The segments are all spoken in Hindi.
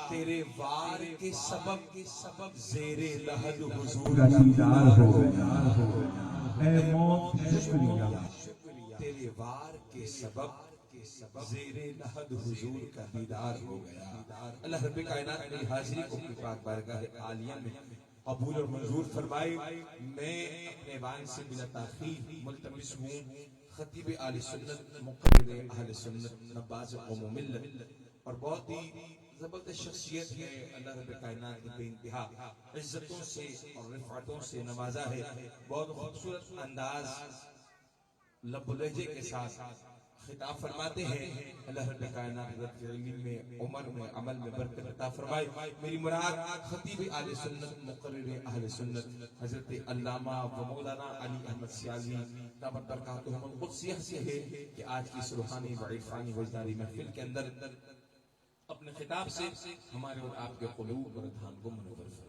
तेरे वार के सबब ज़ेरे लहद हुजूर का दीदार हो गया। ऐ मौत शुक्रिया, तेरे वार के सबब ज़ेरे लहद हुजूर का दीदार हो गया। अल्लाह रब्बे कायनात मेरी हाजिरी को अपनी पाक बारगाह आलिया में कबूल और मंजूर फरमाए। मैं अपने वान से बिला ताखीर मुल्तमिस हूँ खतीब आले सुन्नत मुक़र्रिर अहले सुन्नत नवाज़ कौम मिल्लत और बहुत ही जबरदस्त शख्सियत है। अल्लाह रब्बे कायनात ने बेइंतहा इज्जतों से और रिफ़अतों से नवाजा है। बहुत खूबसूरत अंदाज लब्ब लहजे के साथ खिताब फरमाते हैं। अल्लाह रब्बे कायनात इल्म में, उम्र में, अमल में बरकत अता फरमाए। मेरी मुराद खतीब आले सुन्नत मुक़र्रिर अहले सुन्नत हज़रत अल्लामा व मौलाना अली अहमद सियाज़ी दामत बरकातुहुमुल क़ुद्सिय्यह से है कि आज की सुरहानी व इरफानी वजदारी महफिल के अंदर अपने खिताब से हमारे और आपके क़ुलूब और अज़हान को मुनव्वर फरमाए।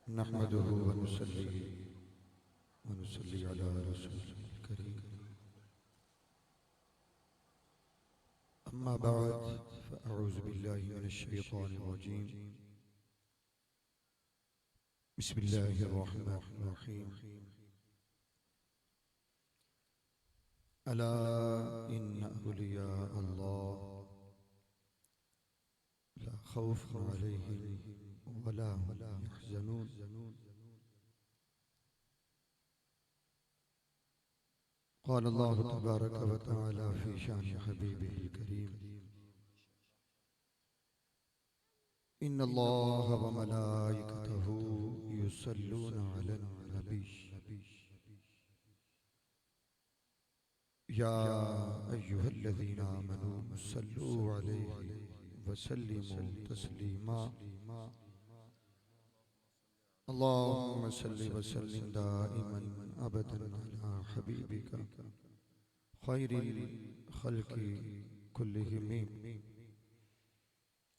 नहमदुहु व नुसल्ली अला रसूलिल करीम। अम्मा बाद फ़अऊज़ु बिल्लाहि मिनश शैतानिर रजीम। बिस्मिल्लाहिर रहमानिर रहीम। अला इन्न औलिया अल्लाह ला खौफुन अलैहिम वला हुम यहज़नून। क़ाल अल्लाहु तबारक व तआला फ़ी शानि हबीबिहिल करीम। इन्नल्लाह व मलाइकतहु युसल्लूना अलन नबी या अय्युहल्लज़ीना आमनू सल्लू अलैहि व सल्लिमू तस्लीमा। अल्लाहुम्मा सल्लि व सल्लिम दाइमन अबदन अला हबीबिका खैरिल खल्क़ि कुल्लिहिम।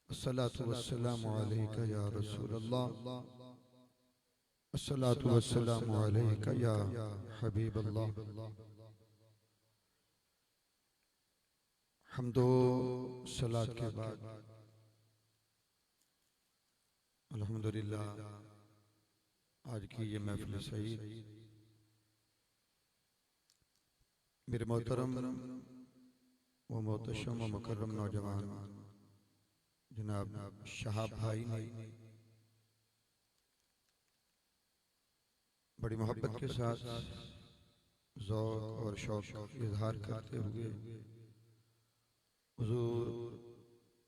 अस्सलातु वस्सलामु अलैका या रसूलल्लाह, अस्सलातु वस्सलामु अलैका या हबीबल्लाह। हम्दो सलात के बाद अल्हम्दुलिल्लाह आज की ये महफिल सईद मेरे मोहतरम व मोहतशम व मुकर्रम नौजवान जनाब शहाब भाई ने बड़ी मोहब्बत के साथ ज़ौक़ और शौक़ इजहार करते हुए हुज़ूर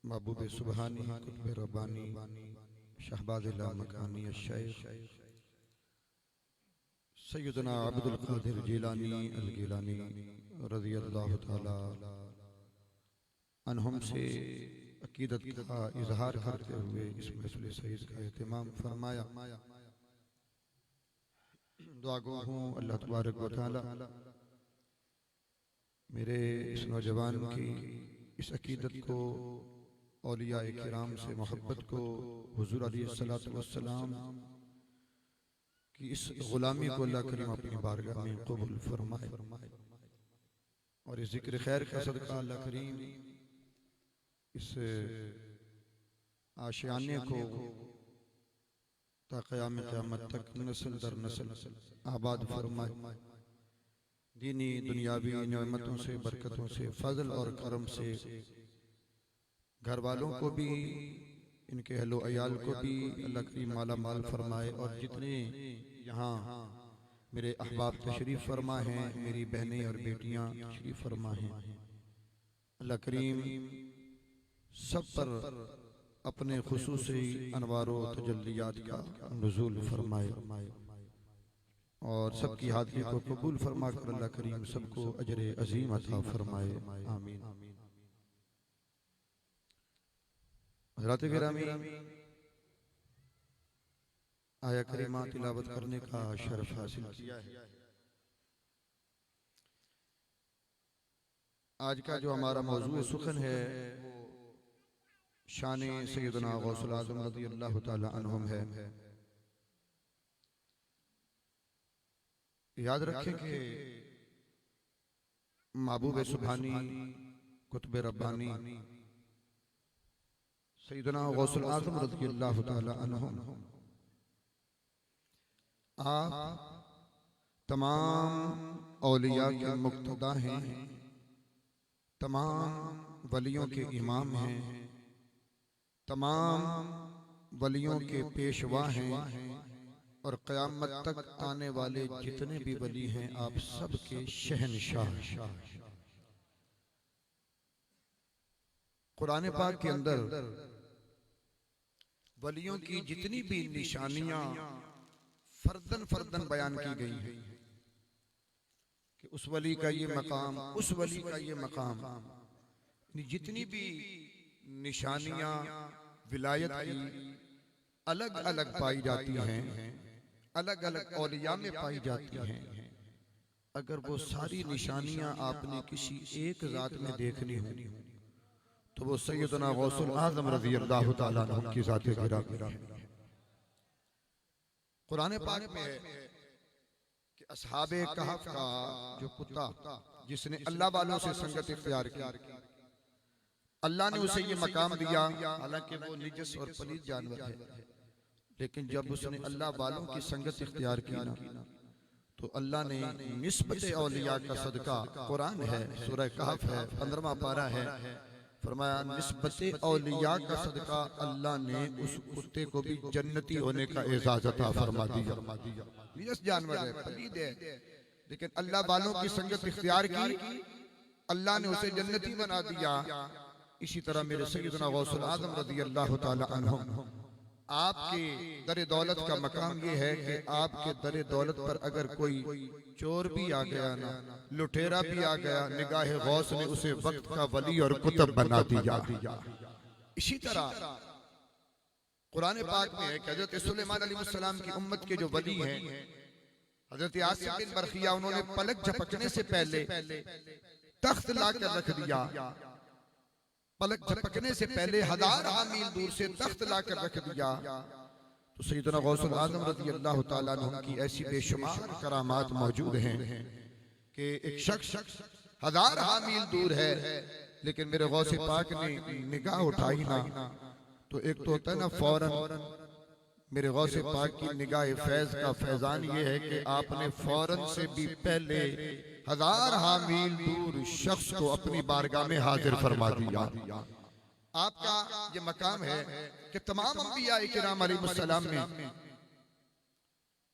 महबूब सुबहानी कुतुब रब्बानी शहबाज़ लामकानी शेख सैयदना अब्दुल क़ादिर जिलानी अल गिलानी रज़ियल्लाहु तआला अन्हुम से अक़ीदत का इजहार करते हुए इस महफ़िल सईद का एहतिमाम फरमाया। दुआ गो हूँ अल्लाह तबारक व तआला मेरे इस नौजवान की इस अक़ीदत को, औलियाए किराम से मोहब्बत को, हुज़ूर अलैहिस्सलातु वस्सलाम कि इस गुलामी को अल्लाह करीम अपनी बारगाह में कबूल फरमाए और इस जिक्र खैर का सदका अल्लाह करीम इस आशियाने को ता क़याम क़यामत तक नस्ल दर नस्ल आबाद फरमाए। दीनी दुनियावी नेमतों से, बरकतों से, फजल और करम से घर वालों को भी, इनके अहलो अयाल को भी अल्लाह करीम माला माल फरमाए और जितने यहाँ मेरे अहबाब तशरीफ़ फरमा हैं, मेरी बहनें और बेटियाँ तशरीफ़ फरमा हैं, अल्लाह करीम सब पर अपने खुसूसी अनवारो तजल्लियात का नुज़ूल फरमाए और सबकी हाज़िरी को कबूल फरमा कर अल्लाह करीम सबको अजर अजीम अता फरमाए, आमीन। हज़रात गिरामी, आया करीमा तिलावत करने का शरफ हासिल किया है। आज का जो हमारा मौजूद सुखन है शान सैयदना गौसुल आज़म रज़ियल्लाहु ताला अन्हुम है। याद रखें कि महबूब सुभानी कुतुब रब्बानी सैयदना गौसुल आज़म रज़ियल्लाहु ताला अन्हुम आप तमाम औलिया के मुक्तदा हैं, तमाम वलियों के इमाम हैं, तमाम वलियों के पेशवा हैं और क़यामत तक आने वाले जितने भी वली हैं आप सबके शहनशाह। कुरान पाक के अंदर वलियों की जितनी भी निशानियां फर्दन फर्दन बयान की गई है कि उस वली का ये मकाम, उस वली का ये मकाम, जितनी भी निशानियां विलायत की अलग अलग पाई जाती हैं, अलग अलग औलिया में पाई जाती हैं, अगर वो सारी निशानियां आपने किसी एक जात में देखनी हो तो वो सैयदना गौसुल आज़म रज़ियल्लाहु ताला अन्हु की ज़ात गिरामी है। कुरान पाक में है कि असहाबे कहफ का जो कुत्ता जिसने अल्लाह वालों से संगत इख्तियार की, अल्लाह ने उसे ये मकाम दिया, हालांकि वो निजस और पलीद जानवर है, लेकिन जब उसने अल्लाह वालों की संगत इख्तियार की ना तो अल्लाह ने निस्बत औलिया का सदका, कुरान है सूरह कहफ है 15वां पारा है, फरमाया निस्बत औलिया का सदका अल्लाह ने उस कुत्ते को भी जन्नती होने का एजाज़ अता फरमा दिया। निजस जानवर है, पलीद है, लेकिन अल्लाह वालों की संगत इख्तियार की, अल्लाह ने उसे जन्नती बना दिया। इसी तरह मेरे सैयदना गौसुल आज़म रज़ियल्लाहु ताला अन्हु आपके दर दौलत का मकाम ये है कि आपके दर दौलत पर अगर कोई चोर भी आ गया ना, लुटेरा भी आ गया, निगाह गौस ने उसे वक्त का वली और कुतुब बना दिया। इसी तरह कुरान पाक में है कि हजरत सुलेमान अलैहिस्सलाम की उम्मत के जो वली हैं, हजरत आसिम बिन बरखिया, उन्होंने पलक झपकने से पहले तख्त लाकर रख दिया, पलक झपकने से पहले 1000 मील दूर से तख्त लाकर रख दिया। तो सैयदना गौसुल आज़म रज़ियल्लाहु ताला अन्हु की ऐसी बेशुमार करामात मौजूद हैं कि एक शख्स 1000 मील दूर है, लेकिन मेरे गौसे पाक ने निगाह उठाई ना तो एक तो होता है ना फौरन, मेरे गौसे पाक की निगाह फैज का फैजान ये है कि आपने फौरन से भी पहले 1000 मील दूर शख्स को अपनी बारगाह में हाजिर फरमा दिया। आपका ये मकाम है कि तमाम अंबिया इकराम अलैहिस्सलाम में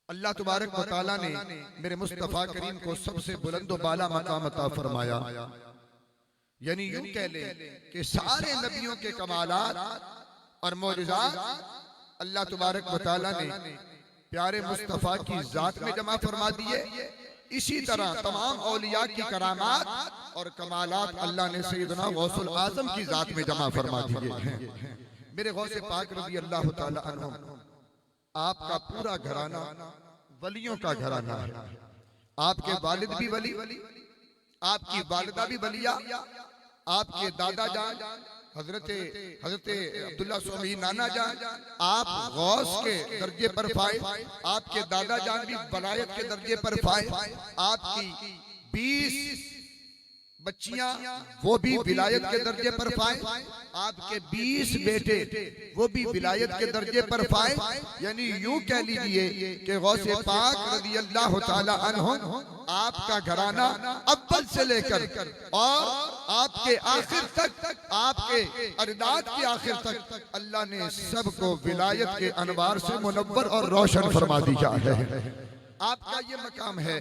अल्लाह तबारक व तआला ने मेरे मुस्तफ़ा करीम को सबसे बुलंद व बाला मकाम अता फरमाया। यानी यूं कह ले कि सारे नबियों के कमालात और मौजिज़ात अल्लाह तबारक व तआला ने प्यारे मुस्तफ़ा की जात में जमा फरमा दिए। इसी तरह तमाम औलिया की करामात और कमालात अल्लाह ने सैयदना गौसुल आज़म की जात में जमा फरमा दिए हैं। मेरे गौसे पाक रज़ियल्लाहु ताला अन्हु आपका पूरा घराना वलियों का घराना है। आपके वालिद भी वली, आपकी वालिदा भी वलिया, आपके दादा जान हजरत अब्दुल्ला सोमी नाना जान आप गौस के दर्जे पर फाइज, आपके दादा जान भी वलायत के दर्जे पर फाइज, आपकी 20 बच्चियां वो भी विलायत के दर्जे पर फाइज, आपके 20 बेटे वो भी विलायत के दर्जे पर फाइज। यानी यूं कह लीजिए कि गौसे पाक रज़ियल्लाहु ताला अन्हु आपका घराना अव्वल से लेकर और आपके आखिर तक, आपके अरदाद के आखिर तक अल्लाह ने सबको विलायत के अनवार से मुनव्वर और रोशन फरमा दिया है। आपका ये मकाम है।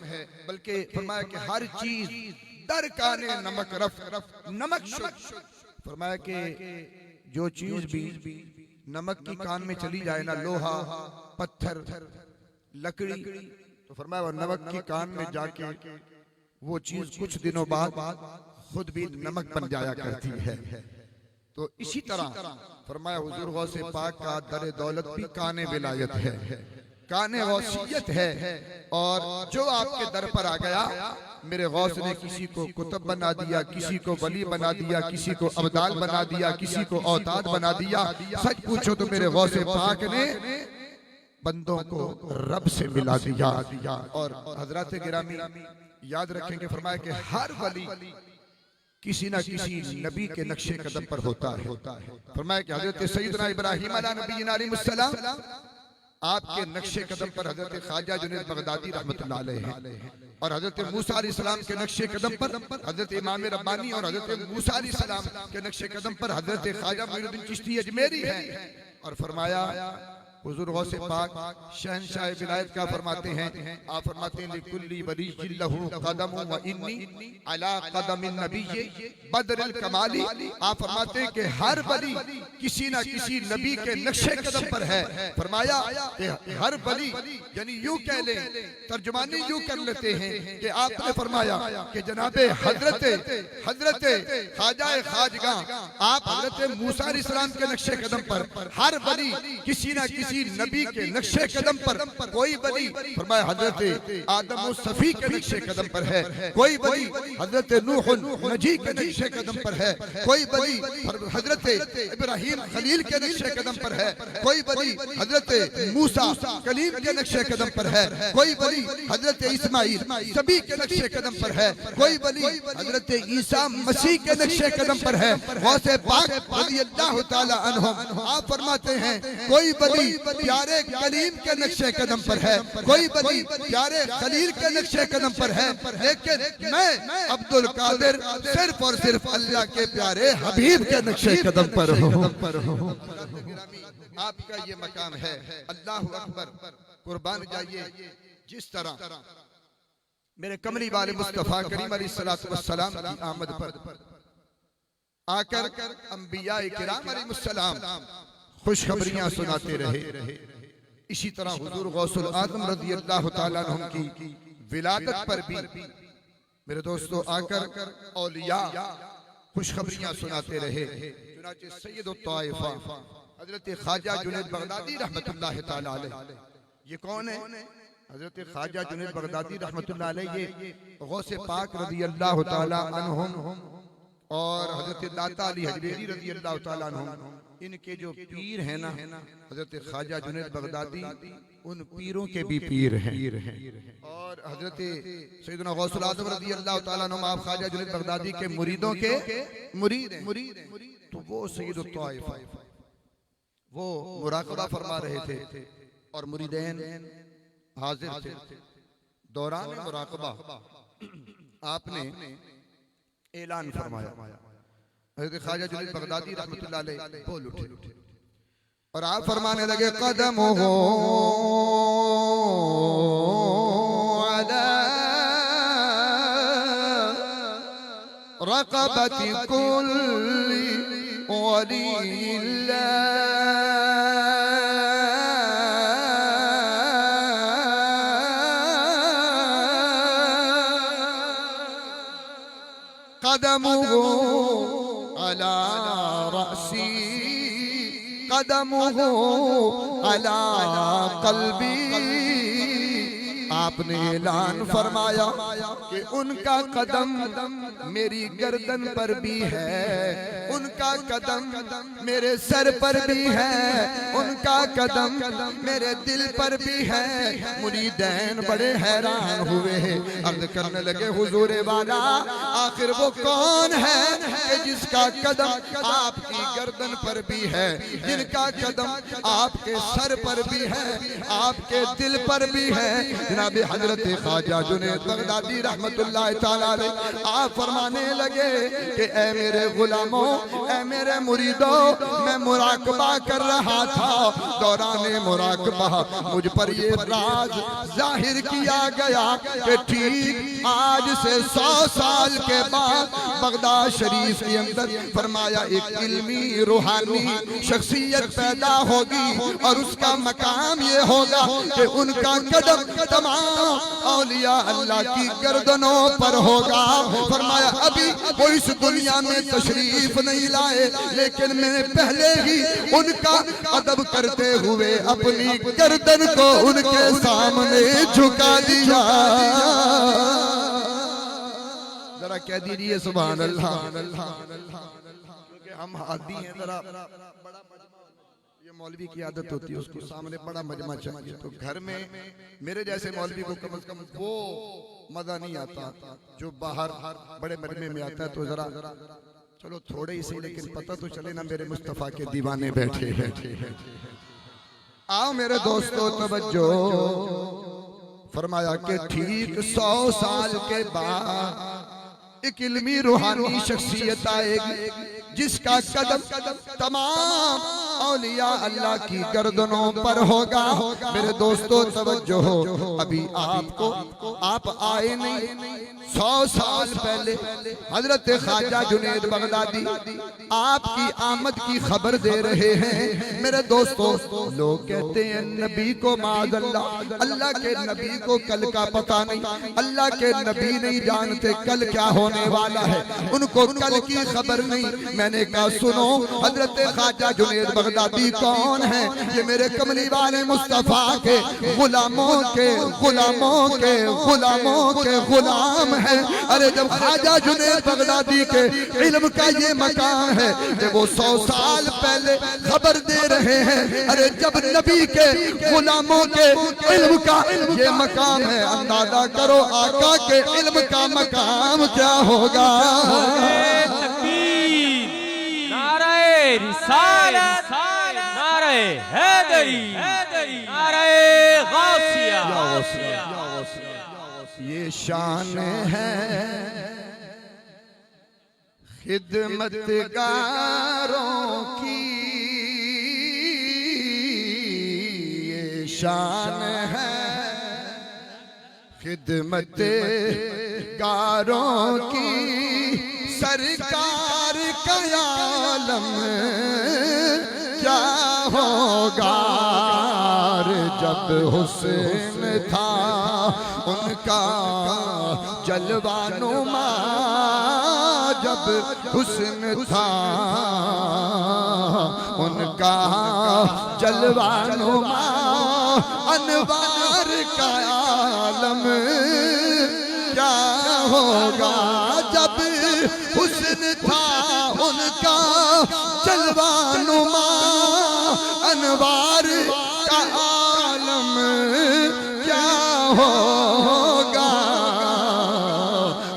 बल्कि फरमाया कि हर चीज दर काने नमक रफ नमक शुद्ध, फरमाया कि जो चीज भी नमक की कान में चली जाए ना, लोहा, पत्थर, लकड़ी, तो फरमाया वो नमक की कान में जाके वो चीज कुछ दिनों बाद खुद भी नमक बन जाया करती है। तो इसी तरह फरमाया हुजूर गौसे पाक का दर दौलत भी काने विलायत है, काने गौसियत है। और जो आपके दर पर आ गया, मेरे गौस ने किसी को कुतुब बना दिया, किसी को वली बना दिया, किसी को अब्दाल बना दिया, किसी को औताद बना दिया। सच पूछो तो मेरे गौसे पाक ने बंदों को रब से मिला दिया। और हजरत गिरामी याद रखेंगे, फरमाया कि हर वली किसी ना किसी नबी के नक्शे कदम पर होता है। फरमाया कि हजरत सैयदना इब्राहीम अलैहिस्सलाम आपके नक्शे कदम पर हजरत ख्वाजा जुनैद बगदादी रहमतुल्लाह अलैह हैं, और हजरत मूसा अलैहिस्सलाम के नक्शे कदम पर हजरत इमाम रब्बानी और हजरत मूसा अलैहिस्सलाम के नक्शे कदम पर हजरत ख्वाजा मुइनुद्दीन चिश्ती अजमेरी है। और फरमाया हुजूर गौसे पाक शहंशाह विलायत का फरमाते हैं, आप फरमाते हैं लिकुल्ली वलिय्यिन लहू कदम व इन्नी अला कदमिन नबिय्य बदरिल कमाली। आप फरमाते हैं कि हर वली किसी ना किसी नबी के नक्शे कदम पर है। फरमाया कि हर वली, यानी यूं कह ले, तर्जुमानी यूं कर लेते हैं कि आपने फरमाया कि जनाबे हजरत ख्वाजा खाजगा आप हजरत मूसा अलैहिस्सलाम के नक्शे कदम पर, हर वली किसी ना किसी नबी के नक्शे कदम पर, कोई वली फरमाया हजरत आदम और सफी के नक्शे कदम पर है, कोई वली हजरत नूह नजी के नक्शे कदम पर है, कोई वली हजरत इब्राहीम खलील के नक्शे कदम पर है, कोई वली हजरत मूसा कलीम के नक्शे कदम पर है, कोई वली हजरत इस्माइल सभी के नक्शे कदम पर है, कोई वली हजरत ईसा मसीह के नक्शे कदम पर है। गौसे पाक रज़ियल्लाहु ताला अन्हुम आप फरमाते हैं कोई वली प्यारे कलीम के नक्शे कदम पर है, कोई वली प्यारे खलील के नक्शे कदम पर है, लेकिन मैं अब्दुल कादिर सिर्फ और सिर्फ अल्लाह के प्यारे हबीब के नक्शे कदम पर हूँ। आपका ये मकाम है। अल्लाहु अकबर, कुर्बान जाइए। जिस तरह मेरे कमली वाले मुस्तफा करीम अलैहिस्सलातु वस्सलाम की आमद पर आकर अंबिया किराम अलैहिस्सलाम खुशखबरियां सुनाते रहे, इसी तरह हुजूर गौसुल आजम रज़ियल्लाहु ताला अन्हु की विलादत पर भी मेरे दोस्तों आकर औलिया खुशखबरियां सुनाते रहे। चुनांचे सैयदुत ताइफा हजरत ख्वाजा जुनैद बगदादी रहमतुल्लाह ताला अलैह, ये कौन है? हजरत ख्वाजा जुनैद बगदादी रहमतुल्लाह अलैह ये गौसे पाक रज़ियल्लाहु ताला अन्हुम और हजरत दाता अली हजवेरी रज़ियल्लाहु ताला अन्हुम, इनके जो पीर हैं ना हजरत ख्वाजा जुनैद बगदादी, उन पीरों के भी पीर हैं। और हजरत सैयदना गौसुल आज़म रज़ियल्लाहु ताला अन्हु आप ख्वाजा जुनैद बगदादी के मुरीदों के मुरीद हैं। तो वो सैयदुत ताइफा वो मुराक़बा फरमा रहे थे और मुरीदैन हाजिर थे। दौरान मुराक़बा आपने ऐलान फरमाया, हज़रत ख्वाजा जुनैद बगदादी रहमतुल्लाह अलैह बोल उठे और आप फरमाने लगे कदम हो अला रक़बति कुल्ली वलिल्लाह कदमुहु अला रअसी कदमुहु अला क़ल्बी। आपने ऐलान फरमाया कि उनका कदम मेरी गर्दन पर भी है, उनका कदम मेरे सर पर भी है, उनका कदम मेरे दिल पर भी है। मुरीदैन बड़े हैरान हुए, अर्ज़ करने लगे हुजूर वाला आखिर वो कौन है कि जिसका कदम आपकी गर्दन पर भी है, जिनका कदम आपके सर पर भी है, आपके दिल पर भी है। जनाब जनाबे हजरत ख्वाजा जुनैद बगदादी रहमतुल्लाह ताला अलैह आप फरमाने लगे कि ऐ मेरे गुलामों, ऐ मेरे मुरीदों, मैं मुराकबा कर रहा था। दौरान मुराकबा मुझ पर ये राज जाहिर किया गया कि ठीक आज से 100 साल के बाद बगदाद शरीफ के अंदर फरमाया एक इल्मी रूहानी शख्सियत पैदा होगी और उसका मकाम ये होगा कि उनका कदम तमाम औलिया अल्लाह की गर्दनों पर होगा। फरमाया अभी वो इस दुनिया में तशरीफ नहीं लाए, लेकिन मैंने पहले ही उनका अदब करते हुए अपनी गर्दन को उनके सामने झुका दिया। जरा कह दीजिए सुभान अल्लाह। क्योंकि हम आदी हैं, जरा ये मौलवी की आदत होती है, उसको सामने बड़ा मजमा चाहिए, तो घर में मेरे जैसे मौलवी को कम से कम वो मजा नहीं आता जो बाहर बड़े मजमे में आता है। तो जरा चलो थोड़े ही सही, लेकिन पता तो चले ना मेरे मुस्तफा के दीवाने बैठे हैं। आओ मेरे दोस्तों तवज्जो, फरमाया कि ठीक 100 साल के बाद एक इल्मी रूहानी शख्सियत आएगी जिसका कदम तमाम औलिया अल्लाह की गर्दनों पर होगा। मेरे दोस्तों तवज्जो हो, अभी आप आए नहीं, 100 साल पहले हजरत ख्वाजा जुनैद बगदादी आपकी आमद की खबर दे रहे हैं। मेरे दोस्तों लोग कहते हैं नबी को माज़अल्लाह, अल्लाह के नबी को कल का पता नहीं, अल्लाह के नबी नहीं जानते कल क्या होने वाला है, उनको कल की खबर नहीं। मैंने कहा सुनो, हजरत ख्वाजा जुनैद बगदादी कौन है? ये मेरे कमली वाले मुस्तफा के गुलामों के गुलामों के गुलामों के गुलाम है। अरे जब ख्वाजा जुनैद बगदादी के इल्म का ये मकान है कि वो 100 साल पहले खबर दे रहे हैं, अरे जब नबी के गुलामों के इल्म का ये मकाम है, अंदाजा करो आका के इल्म का मकाम क्या होगा। नारे रिसालत, नारे हैदरी, नारे गौसिया। ये शान है खिदमतगारों की, ये शान है खिदमतगारों की, सरकार का आलम क्या होगा। जब हुस्न था उनका जलवानुमा, जब हुस्न था उनका जलवानुमा, अनवार का आलम क्या होगा। जब हुस्न था उनका जलवानुमा, अनवार का आलम क्या होगा।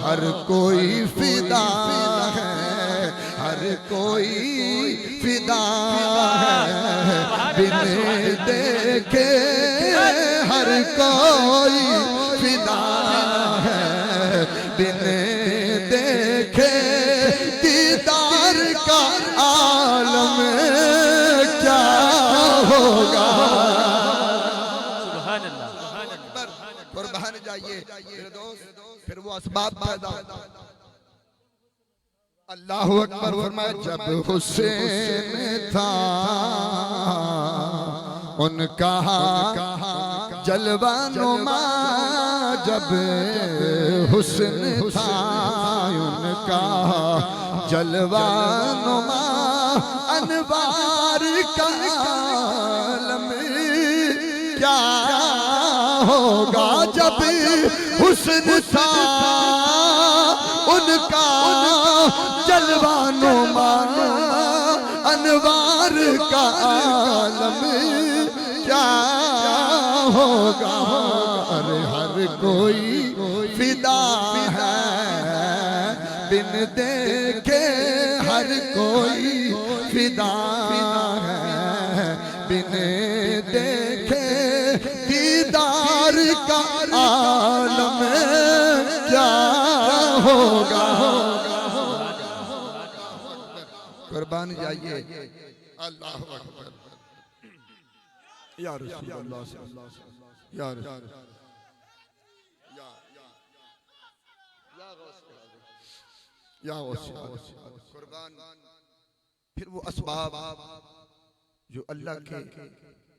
हर कोई फिदा है, हर कोई फिदा है, बिन देखे हर कोई फिदा है, बिन देखे दीदार का आलम क्या होगा। कुर्बान जाइए मेरे दोस्त, फिर वो असबाब पैदा। अल्लाह अकबर फरमाया जब हुसैन था उनका जलवानुमा, जब हुस्न था उनका जलवानुमा, अनवार का आलम क्या होगा। जब हुस्न था उनका जलवानुमा, अनवार का आलम क्या होगा। अरे हर कोई फिदा है, बिन देखे हर कोई फिदा है, बिन देखे दीदार प्यार का आलम क्या होगा। कुर्बान जाइए। अल्लाह अकबर। या रसूल अल्लाह या रसूल या कुर्बान। फिर वो असबाब जो अल्लाह के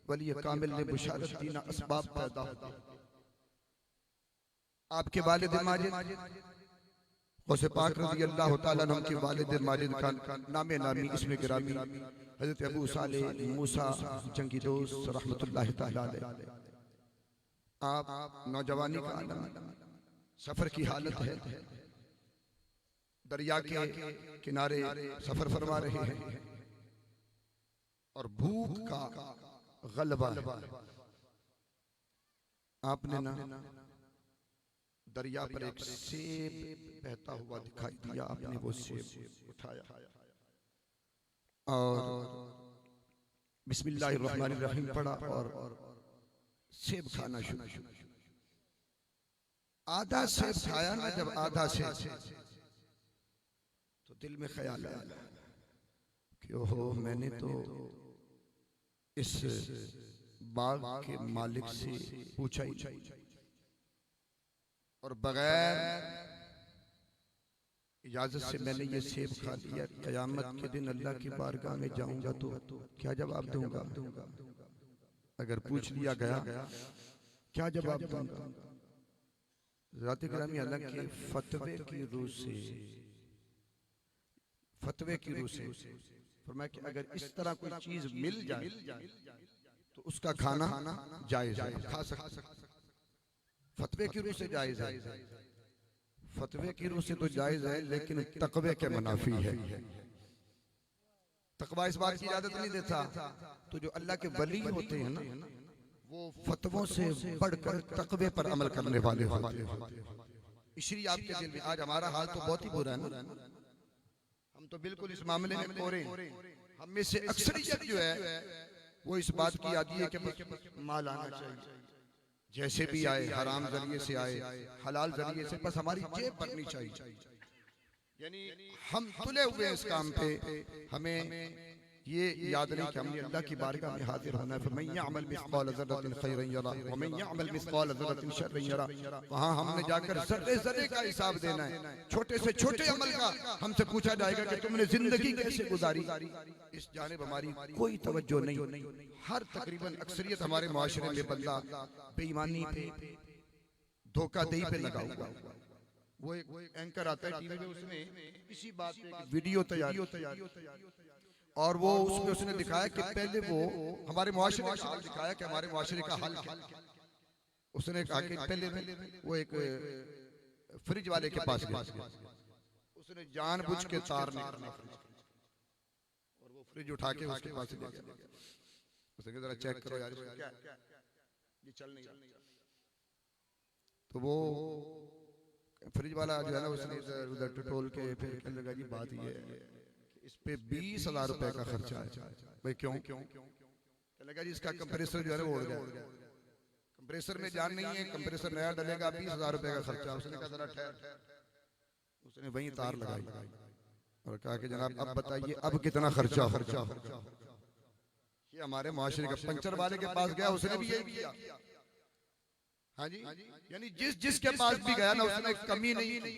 वली कामिल ने बुशारत दी ना, असबाब पैदा होते। आपके वालिद माजिद गौसे पाक रज़ी अल्लाह तआला अन्हु के वालिद माजिद का नामे नामी इसमें गिरामी हज़रत अबू सालेह मूसा जंगी दोस्त रहमतुल्लाह तआला अलैह। आप नौजवानी का आलम, सफर की हालत है, दरिया के किनारे सफर फरमा रहे हैं और भूख का गलबा है। आपने ना दरिया पर एक सेब बहता हुआ दिखाई दिया। आपने वो सेब उठाया और बिस्मिल्लाहिर्रहमानिर्रहीम पढ़ा और सेब खाना शुरू। आधा सेब खाया ना, जब आधा सेब तो दिल में ख्याल आया कि ओहो, मैंने तो इस बाग के मालिक से पूछा ही और बगैर इजाजत से मैंने ये सेब खा लिया। कयामत के दिन अल्लाह की बारगाह में जाऊंगा तो क्या जवाब दूंगा? अगर पूछ लिया गया क्या जवाब दूंगा? ज़ात-ए गिरामी हालांकि फतवे की रूह से फरमाया कि अगर इस तरह कोई चीज मिल जाए तो उसका खाना जायज है, खा सकते। फतवे की रूह से जायज है, फतवे की रूह से तो जायज है, लेकिन तकवे के मुनाफी है। तकवा इस बात की इजाजत नहीं देता। तो जो अल्लाह के वली होते हैं ना, वो फतवों से बढ़कर तकवे पर अमल करने वाले होते हैं। इसलिए आपके दिल में आज हमारा हाल तो बहुत ही बुरा है ना, हम तो बिल्कुल इस मामले में कोरे। हम में से अक्सरियत जो है वो इस बात की आती है कि माल आना चाहिए, जैसे भी आए, हराम जरिए से आए, हलाल जरिए से, बस हमारी जेब भरनी चाहिए। यानी हम तुले हुए इस काम पे, हमें ये याद नहीं कि हमने अल्लाह की बारगाह में हाजिर होना है। फमन यअमल मिस्काल ज़र्रतिन खैरन यरा व मन यअमल मिस्काल ज़र्रतिन शर्रन यरा। वहां हमने जाकर ज़र्रे ज़र्रे का हिसाब देना है। छोटे से छोटे अमल का हमसे पूछा जाएगा कि तुमने जिंदगी कैसे गुजारी। इस जानिब हमारी कोई तवज्जो नहीं। हर तकरीबन अक्सरियत हमारे मुआशरे में बंदा बेईमानी पे, धोखाधड़ी पे लगा हुआ। वो एक एंकर आता है टीवी में, उसने इसी बात पे वीडियो तैयार और वो उसमें उसने दिखाया कि पहले वो हमारे मुआशरे का हाल दिखाया कि हमारे मुआशरे का हाल क्या। उसने कहा कि पहले वो एक फ्रिज वाले के पास गया, उसने जानबूझ के तार निकाला और वो फ्रिज उठा के उसके पास ले गया। उसने कहा जरा चेक करो यार क्या ये चल नहीं रहा। तो वो फ्रिज वाला जो है ना, उसने उधर टटोल के फिर कहने लगा जी बात ये है इस पे 20,000 रुपए का खर्चा है। भाई क्यों? कहने लगा जी इसका कंप्रेसर जो है वो उड़ गया, कंप्रेसर में जान नहीं है, कंप्रेसर नया डलेगा, 20,000 रुपए का खर्चा। उसने कहा जरा ठहर, उसने वहीं तार लगाई और कहा कि जनाब अब बताइए अब कितना खर्चा हो। ये हमारे मुआशरे का पंचर वाले के पास गया, उसने भी यही किया। हाँ जी, यानी जिसके पास भी गया ना, उसने कमी नहीं की।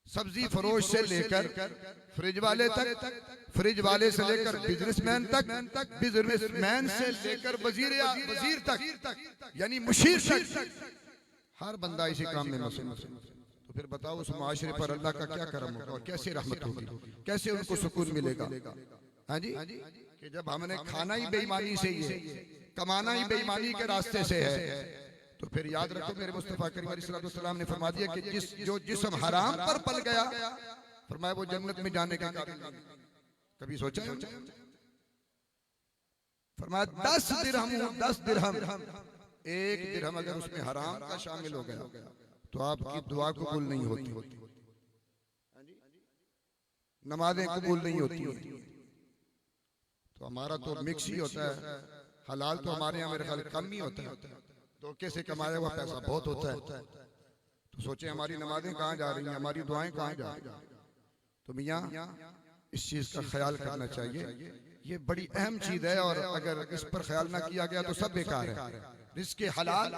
सब्जी फरोश से लेकर फ्रिज वाले तक, फ्रिज वाले से लेकर बिजनेसमैन तक, बिजनेसमैन से लेकर वजीर तक, यानी मुशीर तक, हर बंदा इसी काम में मसरूफ है। तो फिर बताओ उस मुआशरे पर अल्लाह का क्या करम होगा और कैसे रहमत होगी, कैसे उनको सुकून मिलेगा। हाँ जी, कि जब हमने खाना ही बेईमानी से ही है, कमाना ही बेईमानी के रास्ते से है, तो फिर याद रखो मेरे मुस्तफा करीम अलैहिस्सलाम ने फरमा दिया कि जो जिस्म हराम पर पल गया, फरमाया वो जन्नत में जाने का काबिल नहीं। कभी सोचा है? फरमाया 10 दिरहम, एक दिरहम अगर उसमें हराम का शामिल हो गया तो आपकी दुआ कबूल नहीं होती, नमाजें कबूल नहीं होती। तो हमारा तो मिक्स ही होता है, हलाल तो हमारे यहाँ मेरे ख्याल कम ही होता है। धोखे से कमाया हुआ पैसा बहुत होता है, तो सोचे हमारी नमाजें कहाँ जा रही हैं, हमारी दुआएं कहाँ जा रही हैं। तो मियाँ इस चीज का ख्याल करना चाहिए, ये बड़ी अहम चीज है, और अगर इस पर ख्याल ना किया गया तो सब बेकार है। रिज़्क़ हलाल,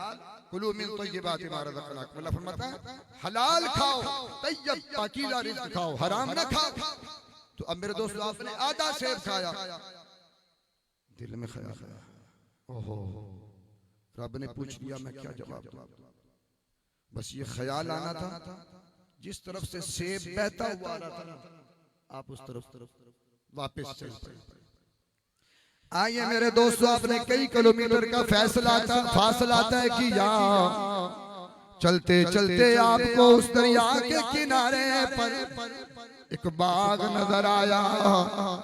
कुलू मिन तय्यिबाति मा रज़क़नाकुम, अल्लाह फरमाता है हलाल खाओ, तय्यब पाकीज़ा रिज़्क़ खाओ, हराम ना खाओ। तो अब मेरे दोस्तों आपने आधा सेब खाया, दिल में ख्याल आया, ओहो रब ने पूछ लिया मैं क्या जवाब दूं। बस ये ख्याल आना था, जिस तरफ से सेब बहता हुआ आ रहा था आप उस तरफ वापस चल पड़े। आइए मेरे दोस्तों, आपने कई किलोमीटर का फासला तय किया, चलते चलते आपको उस दरिया के किनारे पर एक बाग नजर आया।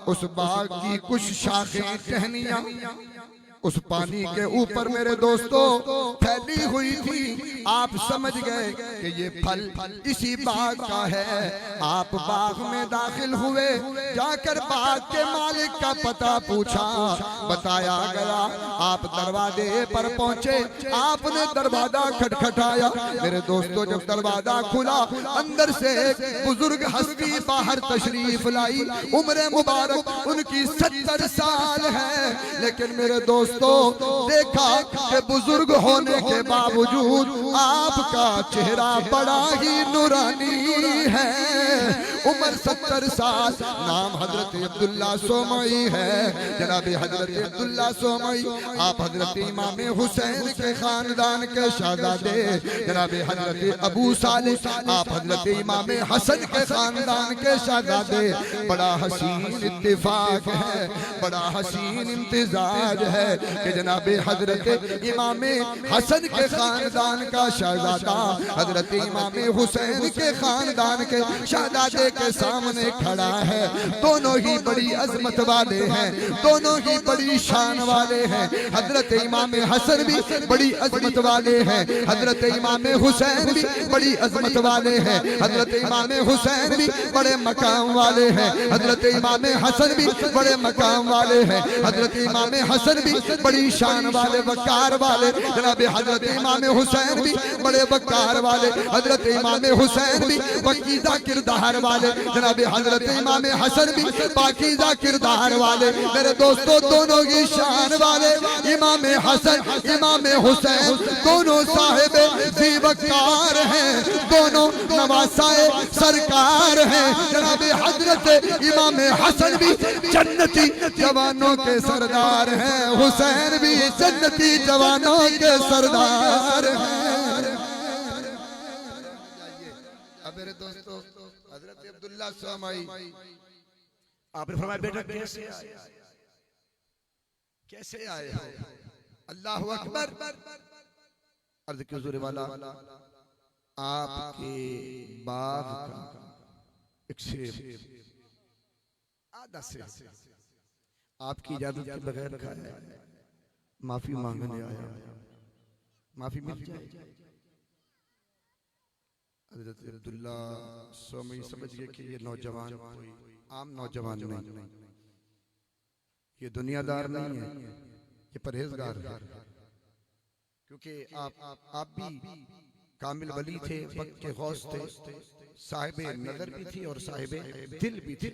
उस बाग की कुछ शाखें टहनियां उस पानी के ऊपर मेरे दोस्तों फैली हुई थी। आप समझ गए कि ये फल इसी बाग का है। आप बाग में दाखिल हुए, जाकर बाग के मालिक का पता पूछा, बताया गया। आप दरवाजे पर पहुंचे, आपने दरवाजा खटखटाया। मेरे दोस्तों जब दरवाजा खुला, अंदर से एक बुजुर्ग हस्ती बाहर तशरीफ लाई। उम्र मुबारक उनकी 70 साल है, लेकिन मेरे दोस्तों देखा कि बुजुर्ग होने के बावजूद आपका चेहरा बड़ा ही नूरानी है। उम्र 70 साल, नाम हजरत अब्दुल्ला सोमई है। जनाब हजरत अब्दुल्ला सोमई, आप हजरत इमाम हुसैन के खानदान के शहजादे। जनाब हजरत अबू सालिह, आप हजरत इमाम हसन के खानदान के शहजादे। बड़ा हसीन इत्तिफाक है, बड़ा हसीन इम्तिजाज है कि जनाब हजरत इमाम हसन के खानदान का शहजादा हजरत इमाम हुसैन के खानदान के शहजादे के सामने खड़ा है। दोनों ही बड़ी अजमत वाले हैं, दोनों ही बड़ी शान वाले हैं। हजरत इमाम हसन भी बड़ी अजमत वाले हैं, हजरत इमाम हुसैन भी बड़ी अजमत वाले हैं। हजरत इमाम हुसैन भी बड़े मकाम वाले हैं, हजरत इमाम हसन भी बड़े मकाम वाले हैं। हजरत इमाम हसन भी बड़ी शान वाले, वकार वाले। जनाब हजरत इमाम हुसैन भी बड़े वकार वाले, हजरत इमाम हुसैन भी पकीज़ा किरदार वाले। जनाब हजरत इमाम हसन भी पाकीज़ा किरदार वाले। मेरे दोस्तों दोनों की शान वाले, इमाम हसन इमाम हुसैन दोनों साहिब जी वकार हैं, दोनों नवासाए सरकार हैं। जनाब हजरत इमाम हसन भी जन्नती जवानों के सरदार हैं, हुसैन भी जन्नती जवानों के सरदार हैं। अब मेरे दोस्तों हजरत अब्दुल्ला सोमई, आपने फरमाया बेटा कैसे आए, कैसे आए हो? अल्लाह अकबर। अर्ज़ की हुज़ूर वाला, आपके बाग का एक सेब, आधा सेब आपकी इजाजत के बगैर खाया, माफी मांगने आया, माफी मिल जाए। हज़रत अब्दुल्ला सोमई समझ गए कि ये नौजवान कोई आम नौजवान नहीं, ये दुनियादार नहीं है, ये परहेजगार है। क्योंकि आप भी कामिल वली थे, पक्के गौस थे, साहिब नजर भी थी और साहिब दिल भी थे।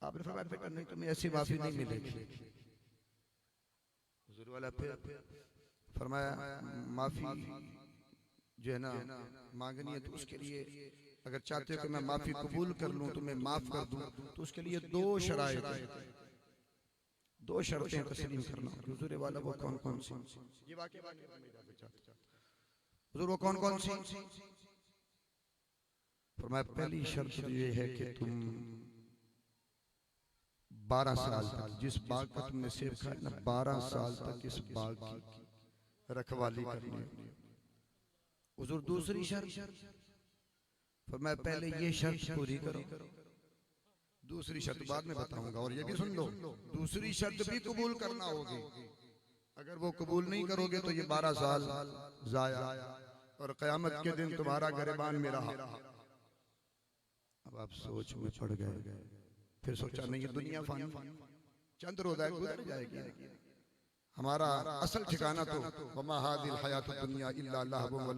आपने फरमाया बेटा नहीं तुम्हें ऐसी माफी नहीं मिलेगी। हुजूर वाला फिर फरमाया माफी जो है ना मांगनी है, तो उसके लिए अगर चाहते हो कि मैं माफी कबूल कर लूं, तुम्हें माफ कर दूं, तो उसके लिए दो शराइत, दो शर्तें तस्लीम करना। हुजूर वाला वो कौन कौन सी, ये वाकई हुजूर वो कौन कौन सी? फरमाया पहली शर्त ये है कि तुम 12 साल तक, जिस बाग का तुमने सेब खाया ना, 12 साल तक इस बाग की रखवाली करनी है। हुजूर दूसरी शर्त, फरमाया पहले ये शर्त पूरी करो, दूसरी शर्त बाद में बताऊंगा। और ये भी सुन लो, दूसरी शर्त भी कबूल करना होगी। अगर वो कबूल नहीं करोगे तो ये 12 साल जाया और कयामत के दिन तुम्हारा गिरबान में रहा। अब आप सोच में पड़ गए, फिर सोचा नहीं ये दुनिया फानी, चंद रोज़ा गुजर जाएगी, हमारा असल ठिकाना तो वमा हादिल हयातुद दुनिया इल्ला लहवुन व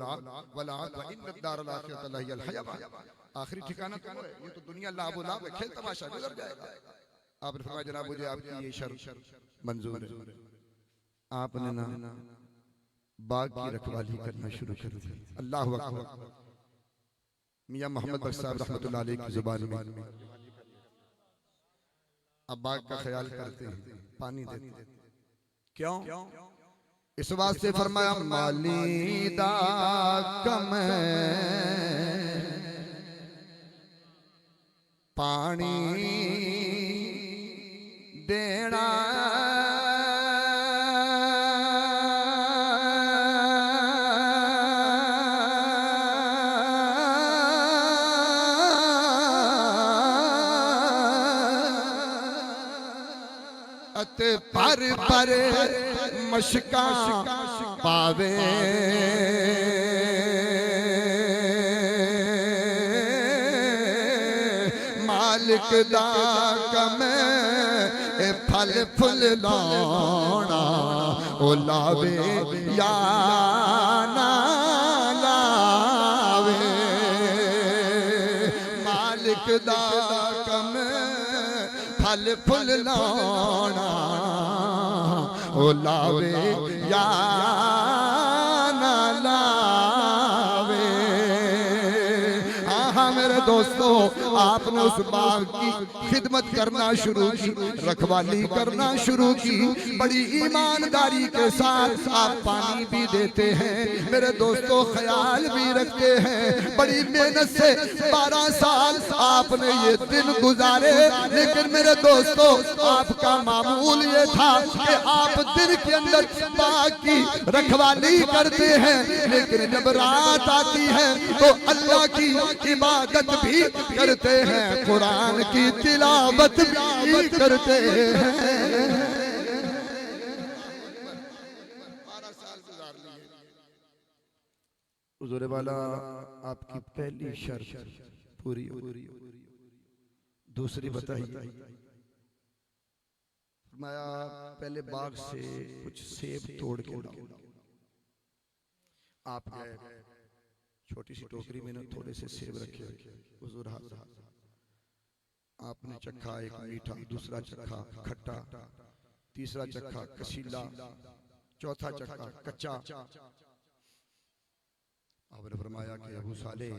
लअब व इन्नद दारल आखिरत लहियल हयावान। आखिरी ठिकाना तो है, ये तो दुनिया लाभ लाभ है, खेल तमाशा गुजर जाएगा। आपने फरमाया जनाब मुझे आपकी ये शर्त मंजूर है। आपने ना बाग की रखवाली करना शुरू कर दी। अल्लाहु अकबर। मियां मोहम्मद बख्श साहब रहमतुल्लाह अलैह की जुबान में अब बाग का ख्याल करते हैं, पानी देते हैं। क्यों? इस वास्ते फरमाया मालीदा कम पानी देना पर मशका पावे मालिक दा कम फल फुल लाना ओ लावे या ना लावे मालिक दा कम फल फुल लाना ओ लावे या ना लावे। हाँ मेरे दोस्तों, आपने उस बाग की खिदमत करना शुरू की, रखवाली करना शुरू की, बड़ी ईमानदारी के साथ आप पानी भी देते हैं मेरे दोस्तों, ख्याल भी रखते हैं। बड़ी मेहनत से 12 साल आपने ये दिन गुजारे, लेकिन मेरे दोस्तों आपका मामूल ये था कि आप दिन के अंदर बाग की रखवाली करते हैं, लेकिन जब रात आती है तो अल्लाह की इबादत भी करते हैं, कुरान की तिलावत भी करते हैं। 12 साल गुजार लिए। हुजूर वाला आपकी पहली शर्त पूरी हुई, दूसरी बताइए। फरमाया पहले बाग से कुछ सेब तोड़ के लाओ। आप गए, छोटी सी टोकरी में थोड़े से सेब रखे, हुजूर हाथ आपने चखा, एक मीठा, दूसरा चखा खट्टा, तीसरा चखा कसीला, चौथा चखा कच्चा। आपने फरमाया कि अबू साले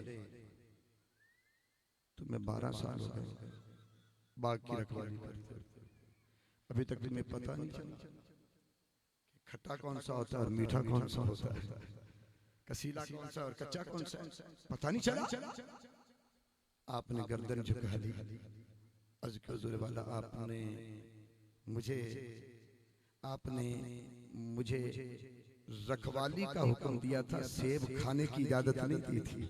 तुम्हें 12 साल हो गए बाग की रखवाली करते, अभी तक तुम्हें पता नहीं चला कि खट्टा कौन सा होता है और मीठा कौन सा होता है, कसीला कौन सा और कच्चा कौन सा, पता नहीं चला। आपने गर्दन झुका ली। अर्ज़ किया हुज़ूर वाला आपने मुझे रखवाली का हुक्म दिया था, सेब खाने की इजाजत नहीं दी थी।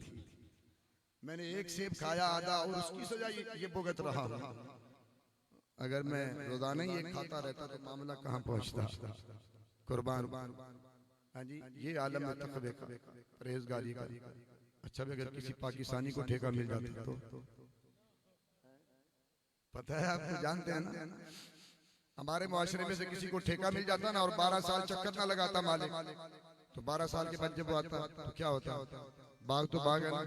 मैंने एक सेब खाया आधा और उसकी सजा ये भुगत रहा हूं। अगर मैं रोजाना ही एक खाता रहता तो मामला कहां पहुंचता। कुर्बान। हाँ जी, ये आलम में तक़वे का, परहेजगारी का। अच्छा भी अगर किसी पाकिस्तानी को ठेका मिल जाता तो पता है आपको, जानते हैं ना, हमारे मुआशरे में से किसी को ठेका मिल जाता ना और 12 साल चक्कर ना लगाता मालिक, तो 12 साल के बाद जब वो आता तो क्या होता, बाग तो बाग है ना,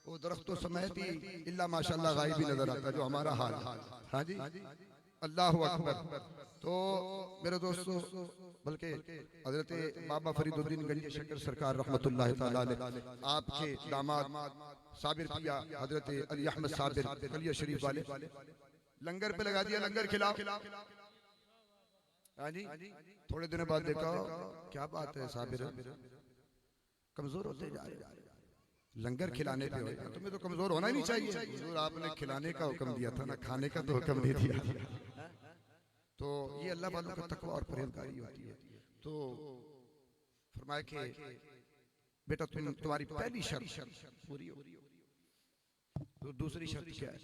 वो दरख्त तो समेत ही इल्ला माशाअल्लाह गायब भी नजर आता, जो हमारा हाल। हाँ जी, अल्लाह अकबर। तो मेरे दोस्तों, बल्कि हजरत बाबा फरीदुद्दीन गंज शक्कर सरकार रहमतुल्लाह तआला अलैह, आपके दामाद साबिर पिया हजरत अली अहमद साबिर कलिया शरीफ वाले, लंगर पे लगा दिया, लंगर खिलाओ। हाँ जी, थोड़े दिनों बाद देखा क्या बात है साबिर कमजोर होते जा रहे, लंगर खिलाने पे हो, तुम्हें तो कमजोर होना ही नहीं चाहिए। हुजूर आपने खिलाने का हुक्म दिया था ना, खाने का तो हुक्म नहीं दिया। तो ये अल्लाह वालों का तकवा और परहेजगारी होती है। तो फरमाया कि बेटा तुम्हारी पहली शर्त पूरी हो, तो दूसरी शर्त क्या है?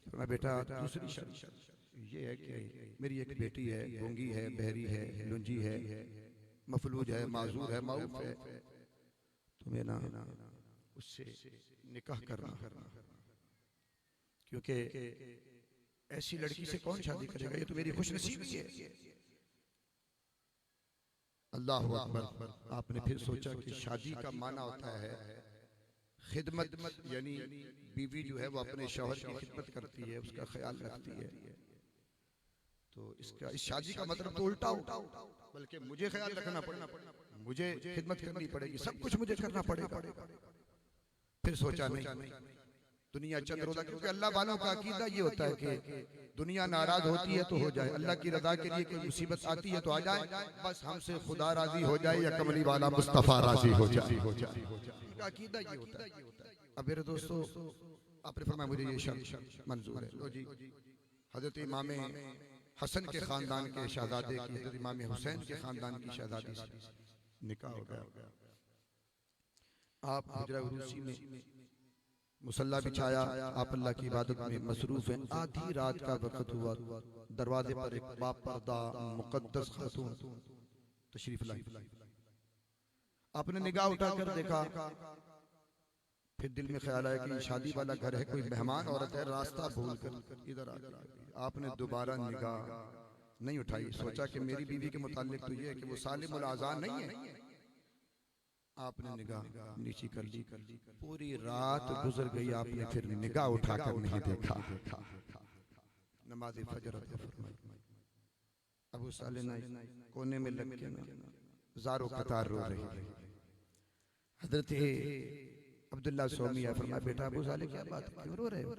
फरमाया बेटा दूसरी शर्त ये है कि मेरी एक बेटी है, गूंगी है, बहरी है, लुंजी है, मफलूज है, माजूर है, माऊफ है, तुम्हें ना उससे निकाह करना, क्योंकि ऐसी लड़की से कौन शादी करेगा, ये तो मेरी खुशनसीबी है। अल्लाह अकबर। आपने फिर सोचा कि शादी का माना होता है खिदमत, यानी बीवी जो है वो अपने शौहर की खिदमत करती है, उसका ख्याल रखती है। तो इसका इस शादी का मतलब तो उल्टा होता, बल्कि मुझे ख्याल रखना पड़ेगा, मुझे खिदमत करनी पड़ेगी, सब कुछ मुझे करना पड़ेगा। फिर सोचा नहीं, दुनिया चंद रोजा, क्योंकि अल्लाह वालों का अकीदा ये होता है कि दुनिया नाराज होती है तो हो जाए, अल्लाह की रजा के लिए कोई मुसीबत आती है तो आ जाए, बस हमसे खुदा राजी हो जाए या कमली वाला मुस्तफा राजी हो जाए। उनका अकीदा ये होता है। अब मेरे दोस्तों, आपने फरमाया मुझे ये शर्त मंजूर है। लो जी, हजरत इमाम हसन के खानदान के शहजादे की हजरत इमाम हुसैन के खानदान की शहजादी से निकाह हो गया। आप हिजरा उरूसी में मुसल्ला बिछाया, आप अल्लाह की इबादत में मसरूफ हैं। आधी रात का वक्त हुआ, दरवाजे पर एक बापर्दा मुकद्दस खातून तशरीफ लाई। आपने निगाह उठाकर देखा, फिर दिल में ख्याल आया कि शादी वाला घर है, कोई मेहमान औरत है, रास्ता भूल कर इधर आ गई। आपने दोबारा निगाह नहीं उठाई, सोचा कि मेरी बीवी के मुतालिक तो ये है कि वो सालिमुल आज़ान नहीं है। आपने निगाह नीची कर ली, पूरी रात गुजर गई, आपने फिर निगाह उठाकर नहीं देखा। नमाज फजर अदा फरमाई, अबू साले कोने में लग के ज़ारो कतार रो रही है। हजरत अब्दुल्ला सोमी फरमाया, बेटा अबू साले क्या बात है, क्यों रो रहे हो?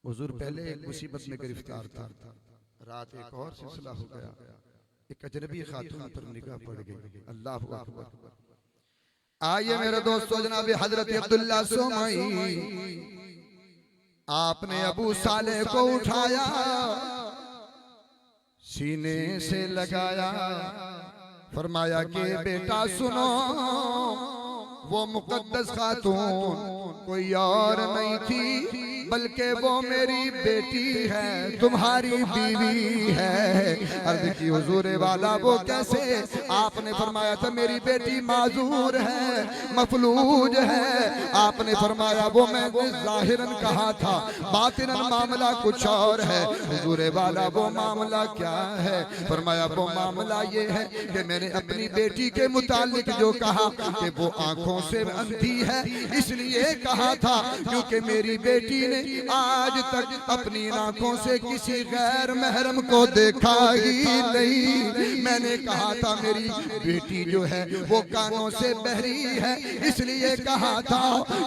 हुजूर पहले एक मुसीबत में गिरफ्तार था, रात एक और सिलसिला हो गया, एक अजनबी खातून पर निगाह पड़ गई। अल्लाह अकबर। आइए मेरे दोस्तों, जनाब हजरत अब्दुल्ला सोमी, आपने अबू साले को उठाया, सीने से लगाया, फरमाया कि बेटा सुनो, वो मुकद्दस खातून कोई और नहीं थी, बल्कि वो मेरी बेटी है, तुम्हारी बीवी है। अर्ज़ की हुजूर वाला वो कैसे? आपने फरमाया था मेरी बेटी माजूर है, मफलूज है। आपने फरमाया वो मैंने ज़ाहिरन कहा था, बातिनन मामला कुछ और है। हुजूर वाला वो मामला क्या है? फरमाया वो मामला ये है कि मैंने अपनी बेटी के मुतालिक जो कहा कि वो आंखों से अंधी है, इसलिए कहा था क्योंकि मेरी बेटी ने आज तक अपनी आंखों से किसी गैर महरम को देखा ही नहीं। मैंने कहा था मेरी बेटी जो है वो कानों से बहरी है, इसलिए कहा था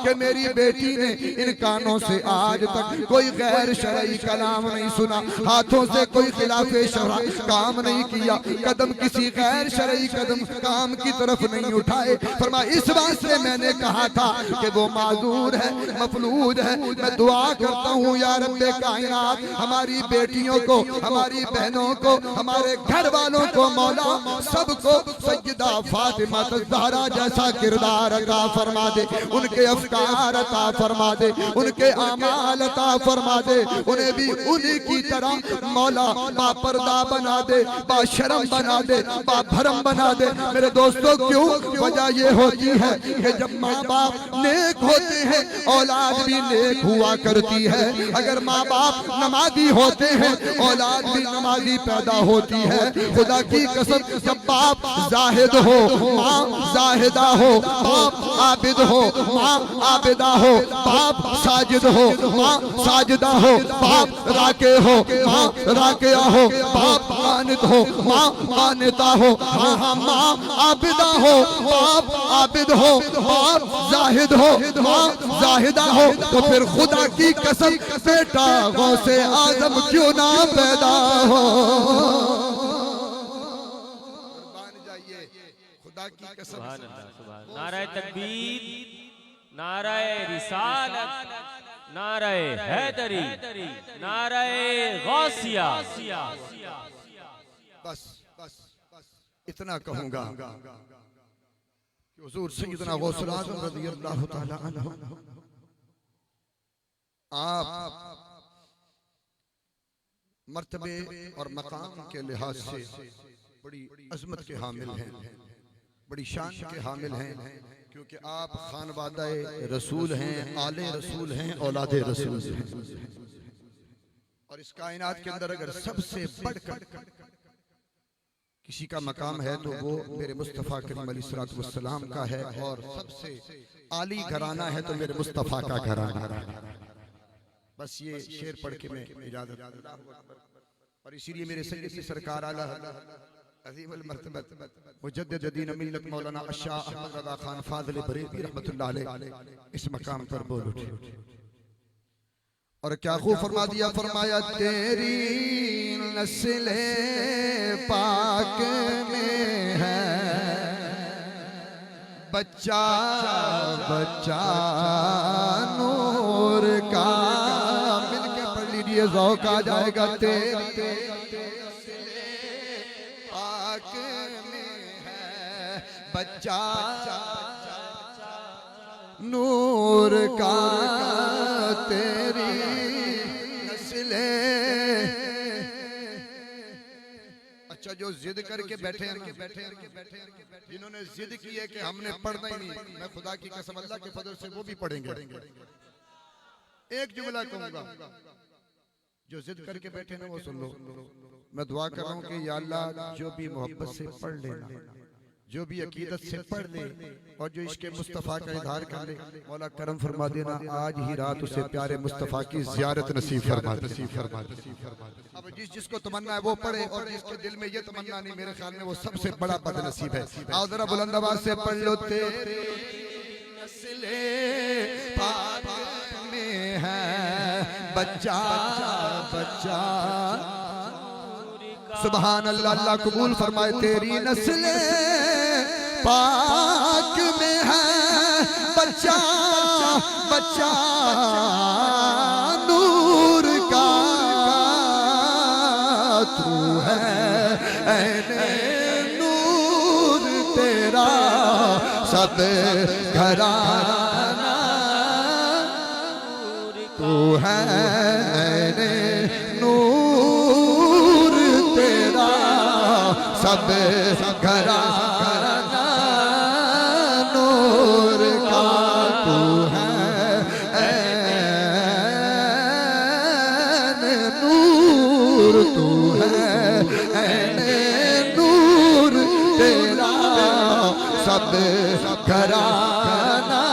कि मेरी बेटी ने इन कानों से आज तक कोई गैर शरई कलाम नहीं सुना, हाथों से कोई खिलाफे शरा काम नहीं किया, कदम किसी गैर शरई कदम काम की तरफ नहीं उठाए। फरमाया इस बात से मैंने कहा था कि वो माजूर है, मफलूज है। मैं दुआ करता हूँ या रब्बे कायनात, हमारी बेटियों को, हमारी बहनों को, हमारे घर वालों को मौला सबको सैयदा फातिमा ज़हरा जैसा किरदार अता फरमा दे, उनके अफकार अता फरमा दे, उनके आमाल अता फरमा दे, उन्हें भी उन्हीं की तरह मौला बापर्दा बना दे, बाशरम बना दे, बाभरम बना दे। मेरे दोस्तों क्यों? वजह ये होती है कि जब माँ बाप नेक होते हैं औलाद भी नेक हुआ करती है। अगर माँ बाप नमाजी होते हैं औलाद भी नमाजी पैदा होती है। खुदा की कसम, जब बाप जाहिद हो, माँ जाहिदा हो, बाप आबिद हो, माँ आबिदा हो, बाप साजिद हो, माँ साजिदा हो, बाप राके हो, माँ राकिया हो, बाप कानित हो, माँ कानिता हो। हाँ हाँ, माँ आबिदा हो, बाप आबिद हो, बाप जाहिद हो, माँ जाहिदा हो, तो फिर खुदा की कसम बेटा गौसे आजम क्यों ना पैदा हो। जाइए, खुदा की कसम। नाराए तकबीर, नाराए रिसालत, नाराए हैदरी, नाराए गौसिया। बस इतना कहूंगा कि हुजूर सैयदना गौसुल आज़म रज़ियल्लाहु ताला अन्हु आप मर्तबे और मकाम के लिहाज से बड़ी अजमत के हामिल हैं, बड़ी शान के हामिल हैं, क्योंकि आप खानवादाए रसूल हैं, आले रसूल हैं, औलादे रसूल हैं। और इस कायनात के अंदर अगर सबसे बढ़कर किसी का मकाम है तो वो मेरे मुस्तफ़ा करीम अलैहिस्सलाम का है, और सबसे आली घराना है तो मेरे मुस्तफ़ा का घराना। बस ये शेर पढ़ के मैं इजाजत, और इसीलिए मेरे सैयदी सरकार आला अज़ीमुल मर्तबत मुजद्दिद दीन मिल्लत मौलाना अशाह अहमद रज़ा खान फाज़िल बरेलवी रहमतुल्लाह अलैह इस मकाम पर बोल उठे और क्या खूब फरमा दिया। फरमाया तेरी नस्ले पाक में है बच्चा बच्चा नूर का। मिलके पढ़ लीजिए, ज़ौक़ आ जाएगा। तेरी पाक में है बच्चा नूर का, तेरी नस्ले। अच्छा, जो जिद करके बैठे हैं ना, जिन्होंने जिद की है कि हमने पढ़ना ही नहीं, मैं खुदा की कसम अल्लाह के फजल से वो भी पढ़ेंगे। एक जुमला कहूंगा, जो जिद करके बैठे ना वो सुन लो। मैं दुआ कर रहा हूँ कि या अल्लाह जो भी मोहब्बत से पढ़ लेना, जो भी अकीदत से पढ़ ले और जो इसके मुस्तफ़ा का इजहार कर ले, मौला करम फरमा देना आज ही रात उसे प्यारे मुस्तफ़ा की ज़ियारत नसीब फरमा दे। अब जिसको तमन्ना है वो पढ़े, और जिसके दिल में ये तमन्ना नहीं, मेरे ख्याल में वो सबसे बड़ा बदनसीब है। आओ जरा बुलंद आवाज से पढ़ लो। तेरे नस्ले पाक में है बच्चा बच्चा। सुभान अल्लाह, अल्लाह कबूल फरमाए। तेरी नस्ले पाक में है बच्चा बच्चा नूर का, तू है ऐने नूर तेरा सब घराना, तू है ऐने नूर तेरा सब घराना नूर का, तू है ऐने नूर, तू है ऐने नूर तेरा सब घराना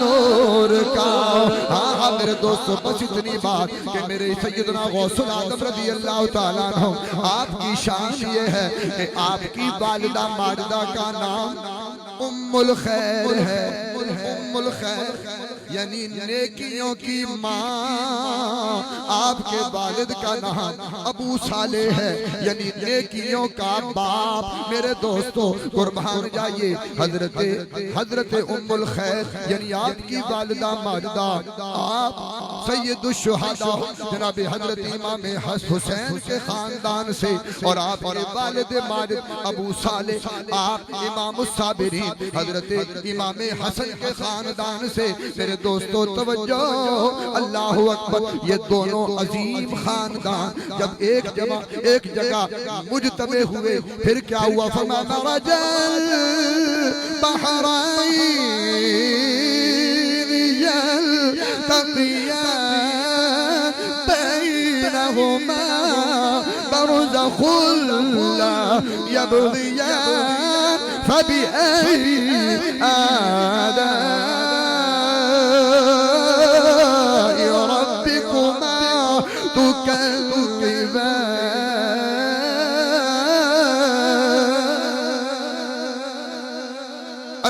नूर का। हाँ हाँ मेरे दोस्तों, बस इतनी बात कि मेरे सैयदना गौसुल आज़म रज़ी अल्लाह तआला अन्हु, आपकी शान ये है कि आपकी वालिदा माजिदा का नाम उम्मुल खैर है। उम्मुल खैर यानी नेकियों की माँ। आपके वालिद का नाम अबू सालेह है, यानी नेकियों का बाप। मेरे दोस्तों कुर्बान जाइए, हजरत उम्मुल खैर यानी आपकी वालिदा माजिदा, आप सैयदुश शुहदा जनाब हजरत इमाम हुसैन के खानदान से, और आपके वालिद माजिद अबू सालेह आप इमाम साबिरीन हजरत इमाम हसन के खानदान से। मेरे दोस्तों तवज्जो, अल्लाह अकबर। ये दोनों अजीम खानदान जब एक जगह मुजतमे हुए, फिर क्या हुआ? फरमा मरजल बहरैन यल्तक़ियान बैनहुमा बरज़ख़ुल ला यबग़ियान फबिअय्यि आलाइ रब्बिकुमा तुकज़्ज़िबान।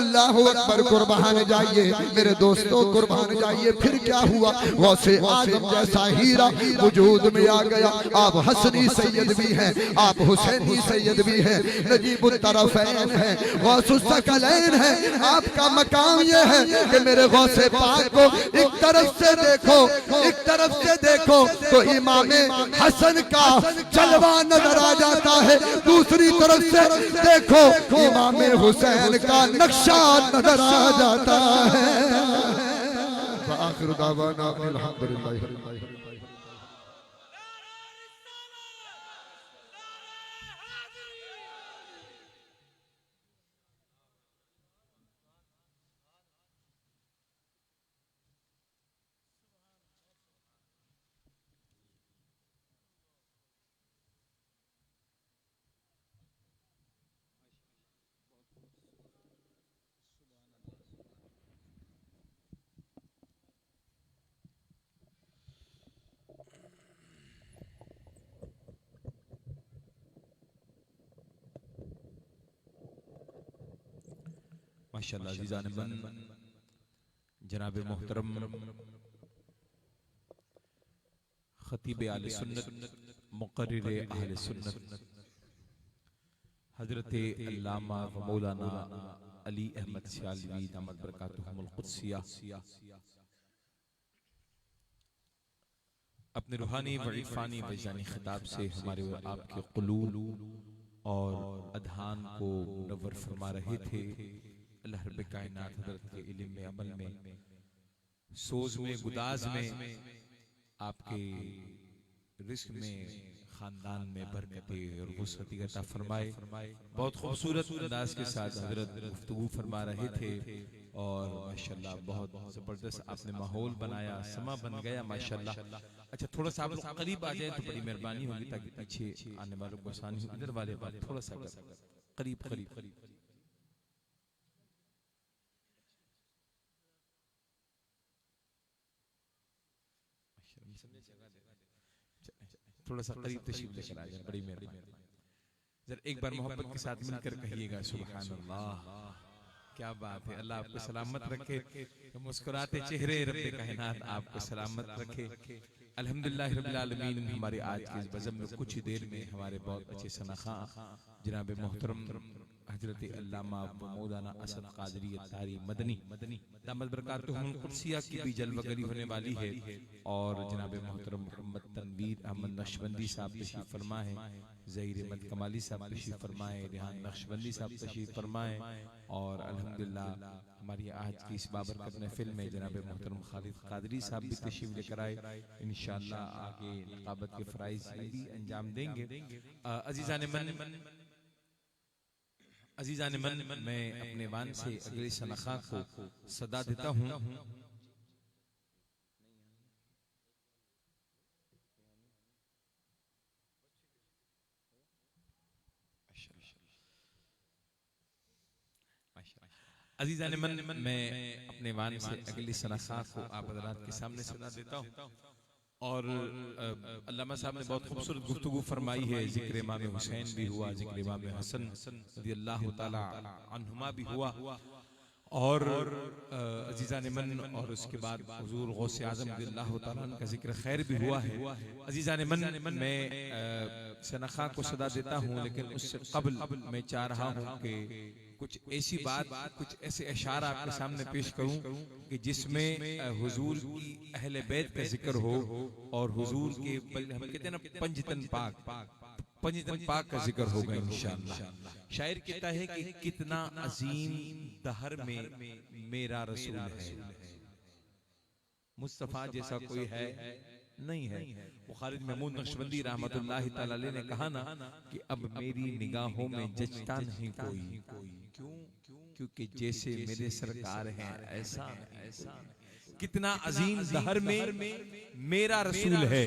अल्लाह अकबर। कुर्बान जाइए मेरे दोस्तों, कुर्बान जाइए। फिर क्या हुआ? गौसे आजम जैसा हीरा वजूद में आ गया। आप हसनी सैयद भी हैं, आप हुसैनी सैयद भी हैं, नजीबुत तरफ़ैन हैं, गौसुस सकलैन हैं। आपका मकाम ये है कि मेरे गौसे पाक को एक तरफ से देखो, एक तरफ से देखो तो इमाम हसन का जलवा नजर आ जाता है, दूसरी तरफ से देखो इमाम हुसैन का नक्शा नजर आ जाता है। आखिर दावाना अल्हम्दुलिल्लाह। माशाअल्लाह अज़ीज़ान मन जनाब मोहतरम खतीब आले सुन्नत मुक़र्रिर अहले सुन्नत हजरत अल्लामा व मौलाना अली अहमद सियालवी दामत बरकातुहुमुल क़ुद्सिया अपने रूहानी व इरफानी वजानी खिताब से हमारे और आपके क़ुलूब और अदहान को मुनव्वर फरमा रहे थे। अल्लाह रब्बे कायनात हज़रत के इल्म में, अमल में, सोज में, गुदाज में, आपके रिस्क में, खानदान में बरकत और वुसअत अता फरमाए। बहुत खूबसूरत अंदाज के साथ हज़रत गुफ्तगू फरमा रहे थे और माशाअल्लाह बहुत ज़बरदस्त आपने माहौल बनाया, समा बन गया माशाअल्लाह। अच्छा थोड़ा सा आप लोग करीब आ जाए तो बड़ी मेहरबानी होगी ताकि पीछे आने वालों को आसानी हो। इधर वाले बात थोड़ा सा करीब करीब थोड़ा सा करीब तशरीफ लेकर आ जाए, बड़ी मेहरबानी। जरा एक बार मोहब्बत के साथ मिलकर कहिएगा सुभान अल्लाह। क्या बात है, अल्लाह आपको सलामत रखे, मुस्कुराते चेहरे रब्बे कायनात आपको सलामत रखे। अल्हम्दुलिल्लाह रब्बिल आलमीन। हमारे आज के इस बज़म में कुछ ही देर में हमारे बहुत अच्छे सनाखा जनाब मोहतरम हजरत अल्लामा मौलाना असद कादरी अत्तारी मदनी दामत बरकातुहुमुल क़ुद्सिया की भी जलवगरी होने वाली है और जनाब मोहतरम मोहम्मद तनवीर अहमद नक्शबंदी साहब तशरीफ फरमाए, ज़हीर अहमद कमाली साहब तशरीफ फरमाए, रेहान नक्शबंदी साहब तशरीफ फरमाए और अल्हम्दुलिल्लाह हमारी आज की इस बाबरकत महफिल में जनाब मोहतरम खालिद कादरी साहब भी तशरीफ लेकर आए। इंशाअल्लाह आगे निकाबत के फराइज़ भी अंजाम देंगे। अज़ीज़ान मन मैं अपने वान से अगले सनखा को सदा देता हूँ। अज़ीज़ान मन मैं अपने वान से अगली सनखा को आप हज़रात के सामने सदा देता हूँ और अल्लामा साहब ने बहुत खूबसूरत गुफ्तगू फरमाई है। जिक्र इमाम हुसैन भी हुआ, जिक्र इमाम हसन रज़ियल्लाहु ताला अन्हुमा भी हुआ और अज़ीज़ान मन और उसके बाद हुज़ूर गौसे आज़म रज़ियल्लाहु ताला अन्हु का जिक्र खैर भी हुआ है। अज़ीज़ान मन मैं सनखा को सदा देता हूँ, लेकिन उससे क़ब्ल मैं चाह रहा हूँ कि कुछ ऐसी बात, कुछ ऐसे इशारा आपके सामने पेश करूं कि जिसमें हुजूर की अहले बैत का जिक्र हो और हुजूर के हम कहते हैं ना पंजतन पाक का जिक्र होगा इंशाअल्लाह। शायर कहता है कि कितना अजीम दहर में मेरा रसूल है, मुस्तफा जैसा कोई है नहीं है। वो खालिद महमूद नक्शबंदी रहमतुल्लाह तआला अलैह ने कहा ना कि अब मेरी निगाहों में जचता नहीं कोई, क्योंकि जैसे मेरे सरकार हैं ऐसा कितना अजीम दहर में मेरा रसूल है।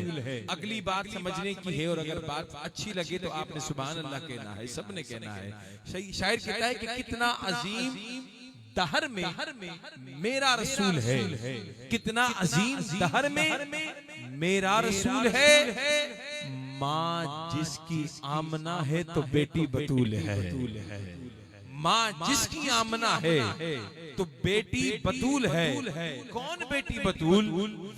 अगली बात समझने की है और अगर बात अच्छी लगे तो आपने सुभान अल्लाह कहना है, सबने कहना है। शायर कहता है कि कितना अजीम दहर में मेरा रसूल है, कितना अजीम दहर में मेरा रसूल है। माँ जिसकी आमना है तो बेटी बतूल है, माँ जिसकी आमना है तो बेटी बतूल है। कौन बेटी बतूल?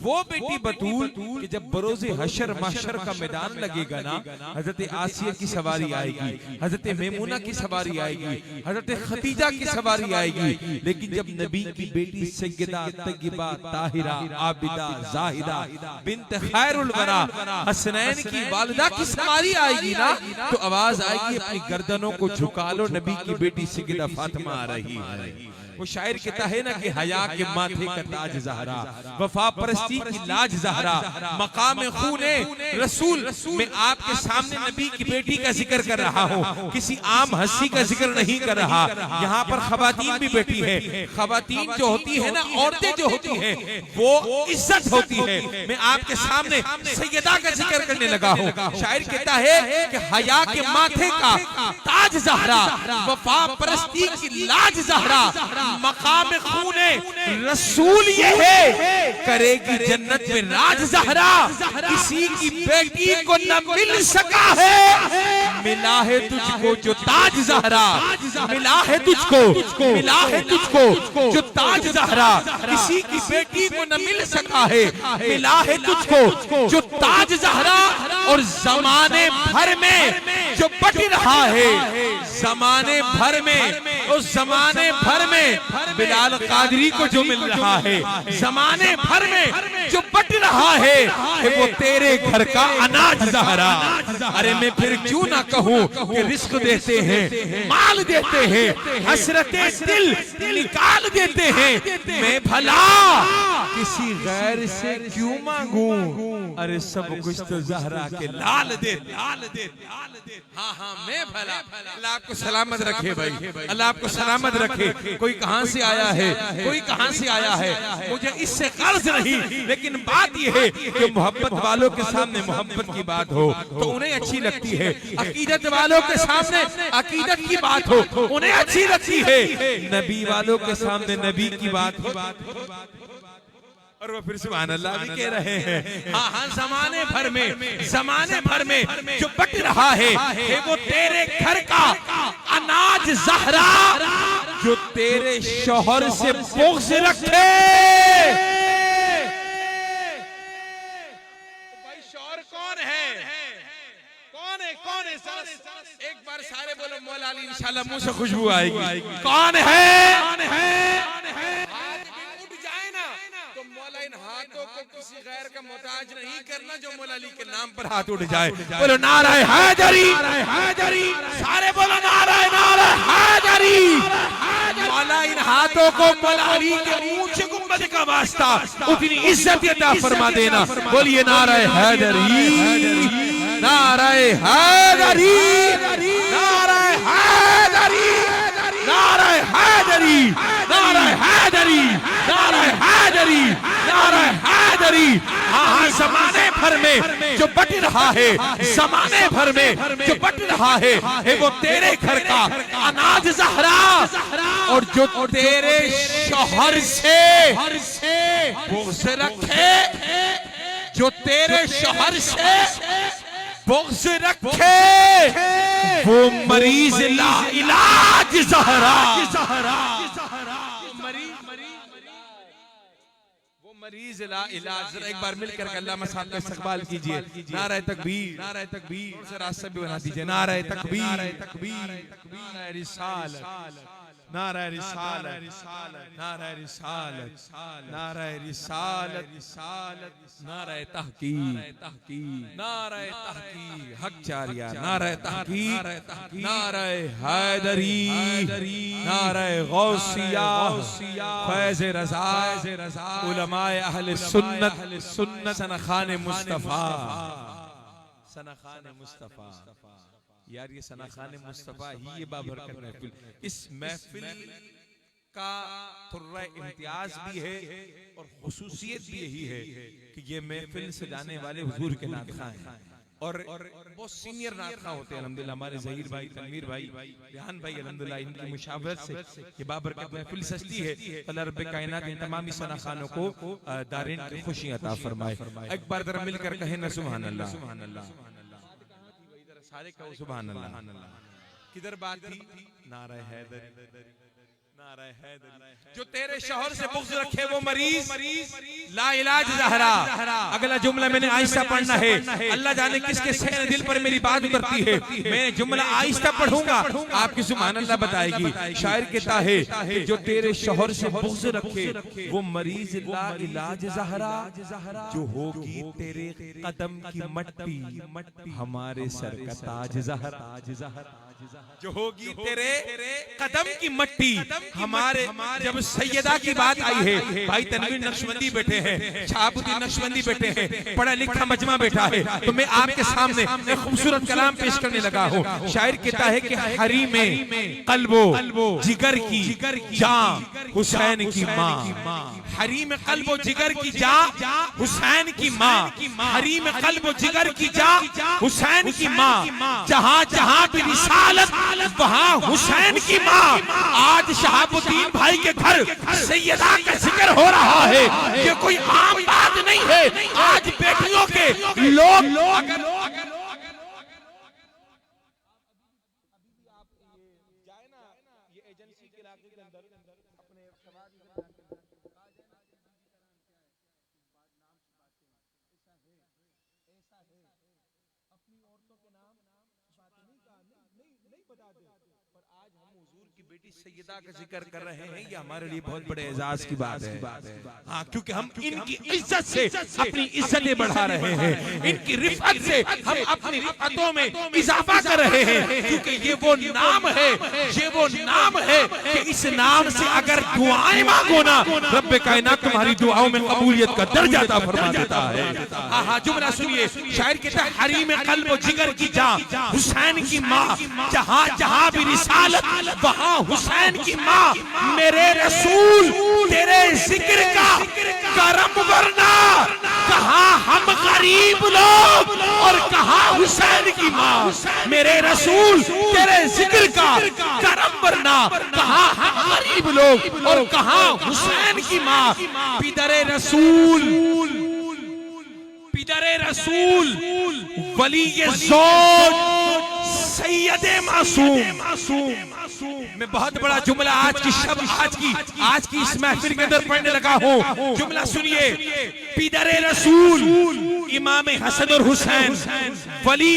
वो बेटी बतूल कि जब बरोज़े हशर महशर का मैदान लगेगा ना, हजरत आसिया की सवारी आएगी, हजरत मैमूना की सवारी आएगी, हजरत खदीजा की सवारी आएगी, लेकिन जब नबी की बेटी सय्यदा तय्यबा ताहिरा आबिदा जाहिदा बिन्त खैरुल वरा हसनैन की वालिदा की सवारी आएगी ना, तो आवाज आएगी अपनी गर्दनों को झुका लो, नबी की बेटी सय्यदा फातिमा आ रही है। वो शायर कहता है ना कि हया के माथे का ताज ज़हरा, वफा परस्ती की लाज ज़हरा, मकाम खूने रसूल। मैं आपके सामने नबी की बेटी का जिक्र कर रहा हूँ, किसी आम हस्ती का जिक्र नहीं कर रहा। यहाँ पर खवातीन भी बैठी है। खवातीन जो होती है ना, औरतें जो होती है वो इज्जत होती है। मैं आपके सामने सैयदा का जिक्र करने लगा हूँ। शायर कहता है कि हया के माथे का ताज ज़हरा, वफा परस्ती की लाज ज़हरा, मकाम खूने रसूल ये है, करेगी जन्नत में राज ज़हरा। किसी की बेटी को न मिल सका है मिला है तुझको जो ताज ज़हरा, मिला है तुझको, मिला है तुझको जो ताज ज़हरा, किसी की बेटी को न मिल सका है, मिला है तुझको जो ताज ज़हरा, और जमाने भर में जो बट रहा है, जमाने भर में, उस जमाने भर में बिलाल कादरी को जो मिल रहा है, जमाने भर में जो बट रहा है, कि वो तेरे घर का अनाज ज़हरा। अरे मैं फिर क्यों ना कहूँ कि रिस्क देते हैं, माल देते हैं, हसरते दिल निकाल देते हैं, मैं भला किसी गैर से क्यों मांगूं? अरे सब कुछ तो ज़हरा के लाल दे, लाल दे, लाल दे। हाँ हाँ मैं भला। अल्लाह आपको सलामत रखे भाई, अल्लाह आपको सलामत रखे। कोई कहाँ से आया है, कोई कहाँ से आया है, मुझे इससे कर्ज नहीं, लेकिन बात यह है कि मोहब्बत वालों के सामने मोहब्बत की बात हो तो उन्हें अच्छी लगती है, अकीदत वालों के सामने अकीदत की बात हो उन्हें अच्छी लगती है, नबी वालों के सामने नबी की बात हो। और वो फिर सुभान अल्लाह भी कह रहे हैं। हाँ हाँ जमाने भर में जो बट रहा है वो तेरे घर का अनाज ज़हरा, जो तेरे शौहर से बुग़्ज़ रखे। भाई शौहर कौन है, कौन है, कौन है? एक बार सारे बोलो मौला अली, इंशाल्लाह मुंह से खुशबू आएगी। कौन है? मौला इन हाथों को किसी गैर का मोहताज नहीं करना, जो मौला अली के नाम पर हाथ उठ जाए। बोलो नाराए हैदरी, सारे बोलो नाराए, नाराए हैदरी। मौला इन हाथों को मौला अली के ऊंचे गुंबद का वास्ता उतनी इज्जत अता फरमा देना। बोलिए नाराए हैदरी, नाराए हैदरी, नाराए हैदरी, नाराए हैदरी, नाराए हैदरी, नाराए हैदरी, नाराए हैदरी। हाँ हाँ जमाने भर में जो बट रहा है, जमाने भर में जो बट रहा है वो तेरे घर का अनाज ज़हरा, और जो तेरे शौहर से बुग़्ज़ रखे, जो तेरे शौहर से बुग़्ज़ रखे, वो मरीज ला इलाज ज़हरा, मरीज ला इलाज। जरा एक बार मिलकर के अल्लाह साहब का इस्तक़बाल कीजिए। नारे तकबीर, नारे तकबीर, जरा सब भी बना दीजिए। नारे तकबीर, नारे रिसालत, नारे रिसालत, नारे रिसालत, नारे रिसालत, नारे तहकीक, नारे तहकीक, हक जारिया, नारे तहकीक, नारे हैदरी, नारे गौसिया, फैज़ रज़ा, उलमाए अहले सुन्नत, सनखाने मुस्तफा, सनखाने मुस्तफा। यार ये सनाखाने मुस्तफा ही ये बाबरकत महफिल, इस महफिल का थोड़ा इम्तियाज भी है और खुसूसियत भी यही है कि ये महफिल से जाने वाले हुजूर के नात खां हैं, और बहुत सीनियर नात खां होते हैं अल्हम्दुलिल्लाह। हमारे ज़हीर भाई, तनवीर भाई, रेहान भाई, अल्हम्दुलिल्लाह इनकी मुशावरत से ये बाबरकत महफिल सजती है। अल्लाह रब्बे कायनात इन तमामी सनाखानों को दारिन की खुशी अता फरमाए। एक बार जरा मिलकर कहें ना सुभान अल्लाह, सुभान अल्लाह, सारे कहो सुभान अल्लाह। किधर बात थी? नारे हैदरी, नारे हैदरी। जो तेरे शौहर से बुग़्ज़ रखे वो मरीज ला इलाज ज़हरा। अगला जुमला मैंने आहिस्ता पढ़ना है, अल्लाह जाने किसके सहन दिल पर मेरी बात उतरती है। मैं जुमला आहिस्ता पढ़ूंगा, आपकी सुभान अल्लाह बताएगी। शायर कहता है कि जो तेरे शौहर से बुग़्ज़ रखे वो मरीज ला इलाज ज़हरा, जो होगी तेरे कदम की मट्टी हमारे सर का ताज ज़हरा, जो होगी तेरे कदम की मट्टी हमारे। जब सैयदा की बात आई है, भाई तनवीर नक्शबंदी बैठे हैं, शहाबुद्दीन नक्शबंदी बैठे हैं, पढ़ा लिखा मजमा बैठा है, तो मैं आपके सामने एक खूबसूरत कलाम पेश करने लगा हूँ। शायर कहता है कि हरी में कल्बो जिगर की जां हुसैन की माँ, हरी में कल्बो जिगर की जां हुसैन की माँ, हरी में कल्बो जिगर की जां हुसैन की माँ, जहाँ जहाँ भी रिसालत वहाँ हुसैन की माँ। आज शहाबुद्दीन भाई के घर सैयदा का जिक्र हो रहा है, ये कोई आम बात नहीं है। आज बेटियों के लोग किसी के इलाके के अंदर अपने समाज में आ जाए ना नाम से बातें ऐसा है अपनी औरतों के नाम बातें नहीं कहा नहीं बता दे, पर आज हम हुजूर की बेटी सैयदा का जिक्र कर रहे हैं, ये हमारे लिए बहुत बड़े एजाज की बात है। हाँ, क्योंकि हम इनकी इज्जत से अपनी इज्जतें बढ़ा रहे हैं, इनकी रिफत से हम अपनी रिफतों में इजाफा कर रहे हैं, क्योंकि ये वो नाम है कि इस नाम से अगर दुआएं मांगो ना, रब कायनात तुम्हारी दुआओं में कबूलियत का दर्जा अता फरमा देता है। हाँ, जुमला सुनिए, शायर कहता है हरीम कल्ब व जिगर की जां हुसैन की माँ, जहाँ जहाँ भी रिसालत वहाँ हुसैन की माँ, मेरे रसूल तेरे जिक्र का करम वरना कहाँ हम गरीब लोग और कहाँ हुसैन की माँ, मेरे रसूल तेरे जिक्र का करम वरना कहाँ हम गरीब लोग और कहाँ हुसैन की माँ। पिदरे रसूल वली ज़ौज सैयदे मासूम। मैं बहुत बड़ा जुमला आज की इस महफिल के अंदर पढ़ने लगा हूँ। जुमला सुनिए, पिदरे रसूल इमाम हसन और हुसैन वली